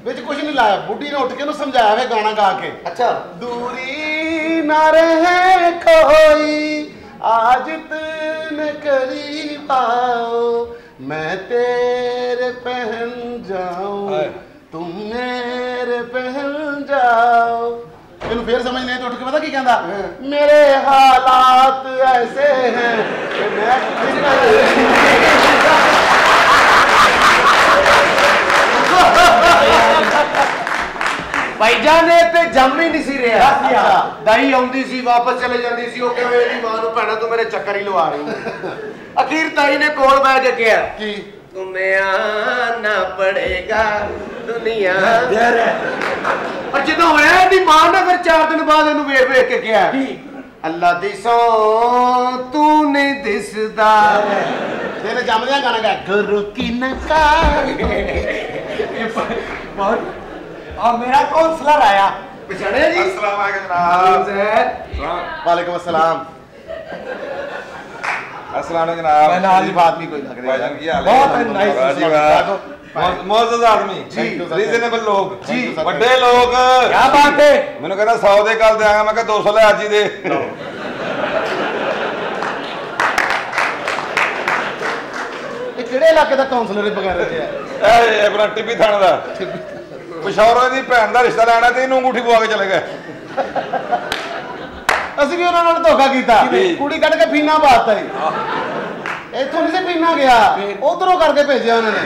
ਵਿੱਚ ਕੁਝ ਨਹੀਂ ਲਾਇਆ ਬੁੱਢੀ ਨੇ ਉੱਠ ਕੇ ਉਹਨੂੰ ਸਮਝਾਇਆ ਵੇ ਗਾਣਾ ਗਾ ਕੇ ਅੱਛਾ ਦੂਰੀ ਨਾ ਰਹੇ ਕੋਈ आज तने करीब आओ मैं तेरे पहन जाऊं तुम मेरे पहन जाओ ਇਹਨੂੰ ਫੇਰ ਸਮਝ ਨਹੀਂ ਤੇ ਉੱਠ ਕੇ ਪਤਾ ਕੀ ਕਹਿੰਦਾ ਮੇਰੇ ਹਾਲਾਤ ਐਸੇ हैं कि मैं
भाईजान ने ते जम ही नहीं सी रहा दाई आउंदी सी वापस चले जांदी सी ओ कहे मेरी मां नु भैणा तू मेरे चक्कर ही लवा रही अखीर ताई ने कोल बैठ के कहा कि तुम्हें आना पड़ेगा दुनिया और जदों होया दी मां ने फिर 4 दिन बाद इनु वेख वेख के कहा अल्लाह दी सो तू नहीं दिसदा तेरे जमदियां गाना गा गुरु की नकार और मेरा काउंसलर आया पिछड़े जी अस्सलाम वालेकुम जनाब वालेकुम अस्सलाम
अस्सलाम वालेकुम जनाब
मैं नाजिब आदमी कोई लग रहा है
भाईजान की हाल है
बहुत नाइस
मौजूद आदमी
जी
रीजनेबल लोग
जी
बड़े लोग
क्या बात है
मैंने कहना 100 दे कल दे आया मैं कहा 200 ले आज ही दे
ये किहड़े इलाके दा काउंसलर बगैर ते है
ए अपना टिब्बी थाने दा पिशौरों दी भैन दा रिश्ता लेना ते इनू अंगूठी पवा के चले गए
ਅਸੀਂ ਵੀ ਉਹਨਾਂ ਨਾਲ ਧੋਖਾ ਕੀਤਾ ਕੁੜੀ ਕੱਢ ਕੇ ਫੀਨਾ ਪਾਤਾ ਹੀ ਇੱਥੋਂ ਨਹੀਂ ਸੀ ਫੀਨਾ ਗਿਆ ਉਧਰੋਂ ਕਰਕੇ ਭੇਜਿਆ ਉਹਨਾਂ ਨੇ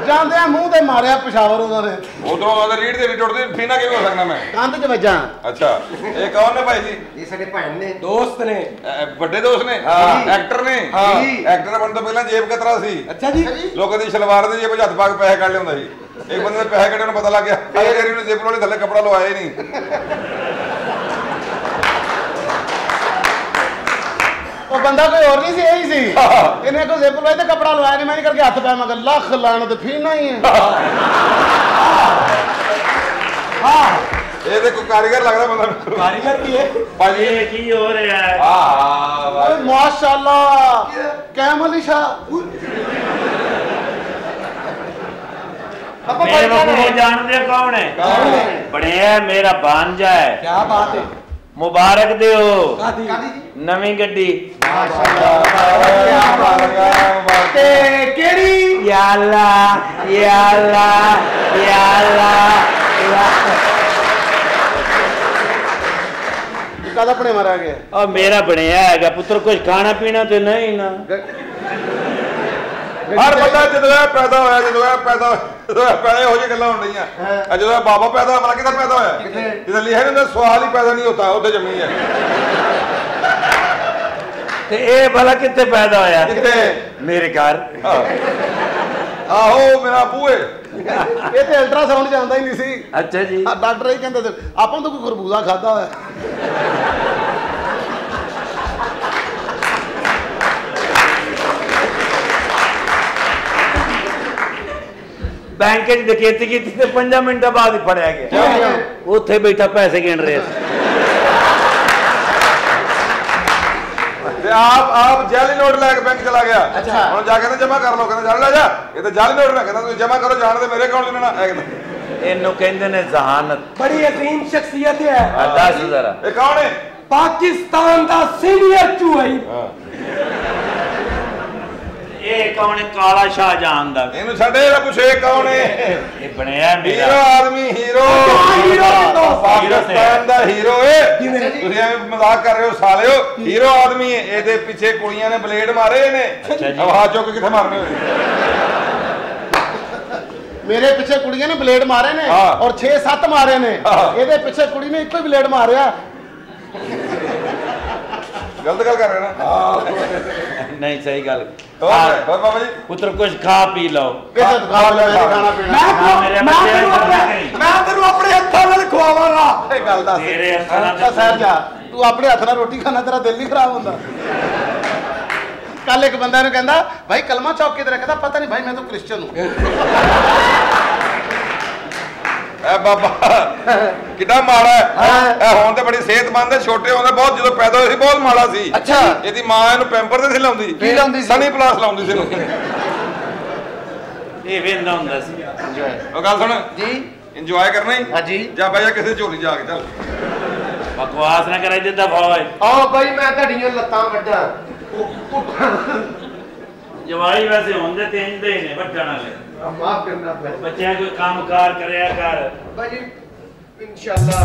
ਜਾਂਦੇ ਆ ਮੂੰਹ ਤੇ ਮਾਰਿਆ ਪਿਸ਼ਾਵਰ ਉਹਨਾਂ ਦੇ
ਉਧਰੋਂ ਉਹਦੇ ਰੀੜ ਦੇ ਰੀੜ ਟੁੱਟਦੇ ਫੀਨਾ ਕਿਵੇਂ ਹੋ ਸਕਦਾ ਮੈਂ
ਕੰਧ 'ਚ ਵੱਜਾਂ
ਅੱਛਾ ਇਹ ਕੌਣ ਨੇ ਭਾਈ ਜੀ
ਇਹ ਸਾਡੇ ਭੈਣ ਨੇ
दोस्त ने
ਵੱਡੇ ਦੋਸਤ ਨੇ ਐਕਟਰ ਨੇ ਐਕਟਰ ਬਣਨ ਤੋਂ ਪਹਿਲਾਂ ਜੇਬ ਕਤਰਾ ਸੀ
अच्छा जी
ਲੋਕਾਂ ਦੀ ਸਲਵਾਰ ਦੇ ਜੇਬ 'ਚ ਹੱਥ ਪਾ ਕੇ ਪੈਸੇ ਕੱਢ ਲਿਆਉਂਦਾ ਸੀ ਇੱਕ ਬੰਦੇ ਦੇ ਪੈਸੇ ਕੱਢਣ ਨੂੰ ਪਤਾ ਲੱਗ ਗਿਆ ਅਰੇ ਤੇਰੀ ਨੂੰ ਜੇਬ ਵਾਲੇ ਥੱਲੇ ਕੱਪੜਾ ਲਵਾਇਆ ਹੀ ਨਹੀਂ
ਉਹ ਬੰਦਾ ਕੋਈ ਹੋਰ ਨਹੀਂ ਸੀ ਇਹੀ ਸੀ ਇਹਨੇ ਕੋਈ ਜ਼ੇਬ ਲਵਾਇਆ ਤੇ ਕੱਪੜਾ ਲਵਾਇਆ ਨਹੀਂ ਮੈਂ ਨਹੀਂ ਕਰਕੇ ਹੱਥ ਪਾਇਆ ਮੈਂ ਕਿਹਾ ਲੱਖ ਲਾਣਤ ਫੀਨਾ ਹੀ ਹੈ
ਇਹ ਤੇ ਕੋਈ ਕਾਰੀਗਰ ਲੱਗਦਾ ਬੰਦਾ
कारीगर की है
ਭਾਜੀ
ਇਹ ਕੀ ਹੋ ਰਿਹਾ ਹੈ
ਓਏ ਮਾਸ਼ਾਅੱਲਾ ਕੈਮਲ ਅਲੀ ਸ਼ਾਹ
मेरे को जानते कौन है बढ़िया मेरा भांजा है
क्या बात है
मुबारक दियो नवी गड्डी
ਤੇ ਕਿਹੜੀ
या अल्लाह या अल्लाह या अल्लाह
ਕਾਦਾ ਆਪਣੇ ਮਾਰਿਆ ਗਿਆ
और मेरा बढ़िया है पुत्र कुछ खाना पीना तो नहीं ना
ਹਰ ਬੰਦਾ ਜਦੋਂ ਇਹ ਪੈਦਾ ਹੋਇਆ ਜਦੋਂ ਇਹ ਪੈਦਾ ਇਹੋ ਜਿਹੀ ਗੱਲਾਂ ਹੋਣ ਰਹੀਆਂ ਜਦੋਂ ਇਹ ਬਾਬਾ ਪੈਦਾ ਹੋਇਆ ਕਿੱਧਰ ਪੈਦਾ ਹੋਇਆ ਜਿੱਦਾਂ ਲਿਖਿਆ ਹੁੰਦਾ ਸਵਾਲ ਹੀ ਪੈਦਾ ਨਹੀਂ ਹੁੰਦਾ ਉੱਥੇ ਜੰਮੀ ਹੈ
ते ए भला कितने पैदा होया
ਕਿੱਥੇ
मेरे घर
ਆਹੋ ਮੇਰਾ ਬੂਏ
ਇਹ ਤੇ ਅਲਟਰਾਸਾਊਂਡ ਜਾਂਦਾ ਹੀ ਨਹੀਂ ਸੀ
अच्छा जी
ਡਾਕਟਰ ਇਹ ਕਹਿੰਦੇ ਆਪਾਂ ਤਾਂ ਕੋਈ ਖਰਬੂਜ਼ਾ ਖਾਦਾ ਹੋਇਆ
बैंक च डकैती की 5 मिनट बाद ही फड़या गया उत्थे बैठा पैसे गिन रहे
ਤੇ ਆਪ ਜਾਲੀ ਨੋਟ ਲੈ ਕੇ ਬੈਂਕ ਚਲਾ ਗਿਆ ਹੁਣ ਜਾ ਕੇ ਨਾ ਜਮਾ ਕਰ ਲਓ ਕਹਿੰਦਾ ਜਾਣ ਲੈ ਜਾ ਇਹ ਤਾਂ ਜਾਲੀ ਨੋਟ ਨਾ ਕਹਿੰਦਾ ਤੁਸੀਂ ਜਮਾ ਕਰੋ ਜਾਣ ਦੇ ਮੇਰੇ ਅਕਾਊਂਟ 'ਚ ਨਾ
इन्हों कहते ने जहानत।
बड़ी अजीम शख्सियत है।
दस जरा
ये कौन है?
पाकिस्तान का सीनियर चूहई।
ये कौन है? काला शाहजहां दा।
इन्हों छड़े ना पूछे कौन है?
ये बनया मेरा
हीरो आदमी, हीरो पाकिस्तान दा हीरो है। तुसीं एवें मजाक कर रहे हो सालिओ, हीरो आदमी है। एदे पीछे कुड़ियां ने ब्लेड मारे ने। अब हाथ चुक के किथे मारने होए?
मेरे पीछे कुड़ियां ने ब्लेड मारे ने और 6-7 मारे ने। एदे पीछे कुड़ी ने एक ही ब्लेड मारिया।
गलत गल कर रहे ना?
नहीं सही गल।
और बाबा जी
पुत्र कुछ खा पी लो।
खाना पीना
मैं तेरू अपने हत्थां नाल खवावांगा।
ਇਹ ਗੱਲ ਦੱਸ
तेरे हत्थां नाल
ਸਹਿਰ ਜਾ ਤੂੰ ਆਪਣੇ ਹੱਥ ਨਾਲ ਰੋਟੀ ਖਾਣਾ ਤੇਰਾ ਦਿਲ ਨਹੀਂ ਖਰਾਬ ਹੁੰਦਾ। ਕੱਲ ਇੱਕ ਬੰਦਾ ਨੂੰ ਕਹਿੰਦਾ ਭਾਈ ਕਲਮਾ ਚੌਕ ਕਿਧਰ ਹੈ? ਕਹਿੰਦਾ ਪਤਾ ਨਹੀਂ ਭਾਈ ਮੈਂ ਤਾਂ ਕ੍ਰਿਸਚੀਅਨ ਹੂੰ।
ਐ ਬਾਬਾ ਕਿੱਡਾ ਮਾੜਾ ਹੈ। ਇਹ ਹੁਣ ਤੇ ਬੜੀ ਸਿਹਤਮੰਦ ਹੈ। ਛੋਟੇ ਹੁੰਦੇ ਬਹੁਤ ਜਦੋਂ ਪੈਦਾ ਹੋਏ ਸੀ ਬਹੁਤ ਮਾੜਾ ਸੀ।
ਅੱਛਾ
ਇਹਦੀ ਮਾਂ ਇਹਨੂੰ ਪੈਂਪਰ ਤੇ ਸੀ ਲਾਉਂਦੀ।
ਕੀ ਲਾਉਂਦੀ ਸੀ?
ਸਨੀ ਪਲਾਸ ਲਾਉਂਦੀ ਸੀ ਇਹਨੂੰ।
ये वेंदा हुंदा सी।
ਉਹ ਗੱਲ ਸੁਣ
ਜੀ
ਇੰਜੋਏ ਕਰਨਾ ਹੀ।
ਹਾਂਜੀ
ਜਾ ਬਈ ਜਾ ਕਿਸੇ ਝੋਲੀ ਜਾ ਕੇ ਚੱਲ।
बकवास ना कराई दे दफा होए।
ਆਓ ਭਾਈ ਮੈਂ ਤੁਹਾਡੀਆਂ ਲੱਤਾਂ ਵੱਢਾਂ।
जवाई वैसे होंदे ते इंदे ने वड्डण वाले।
माफ करना भाई
बच्चे कोई काम कार करया कर।
भाई इंशाल्लाह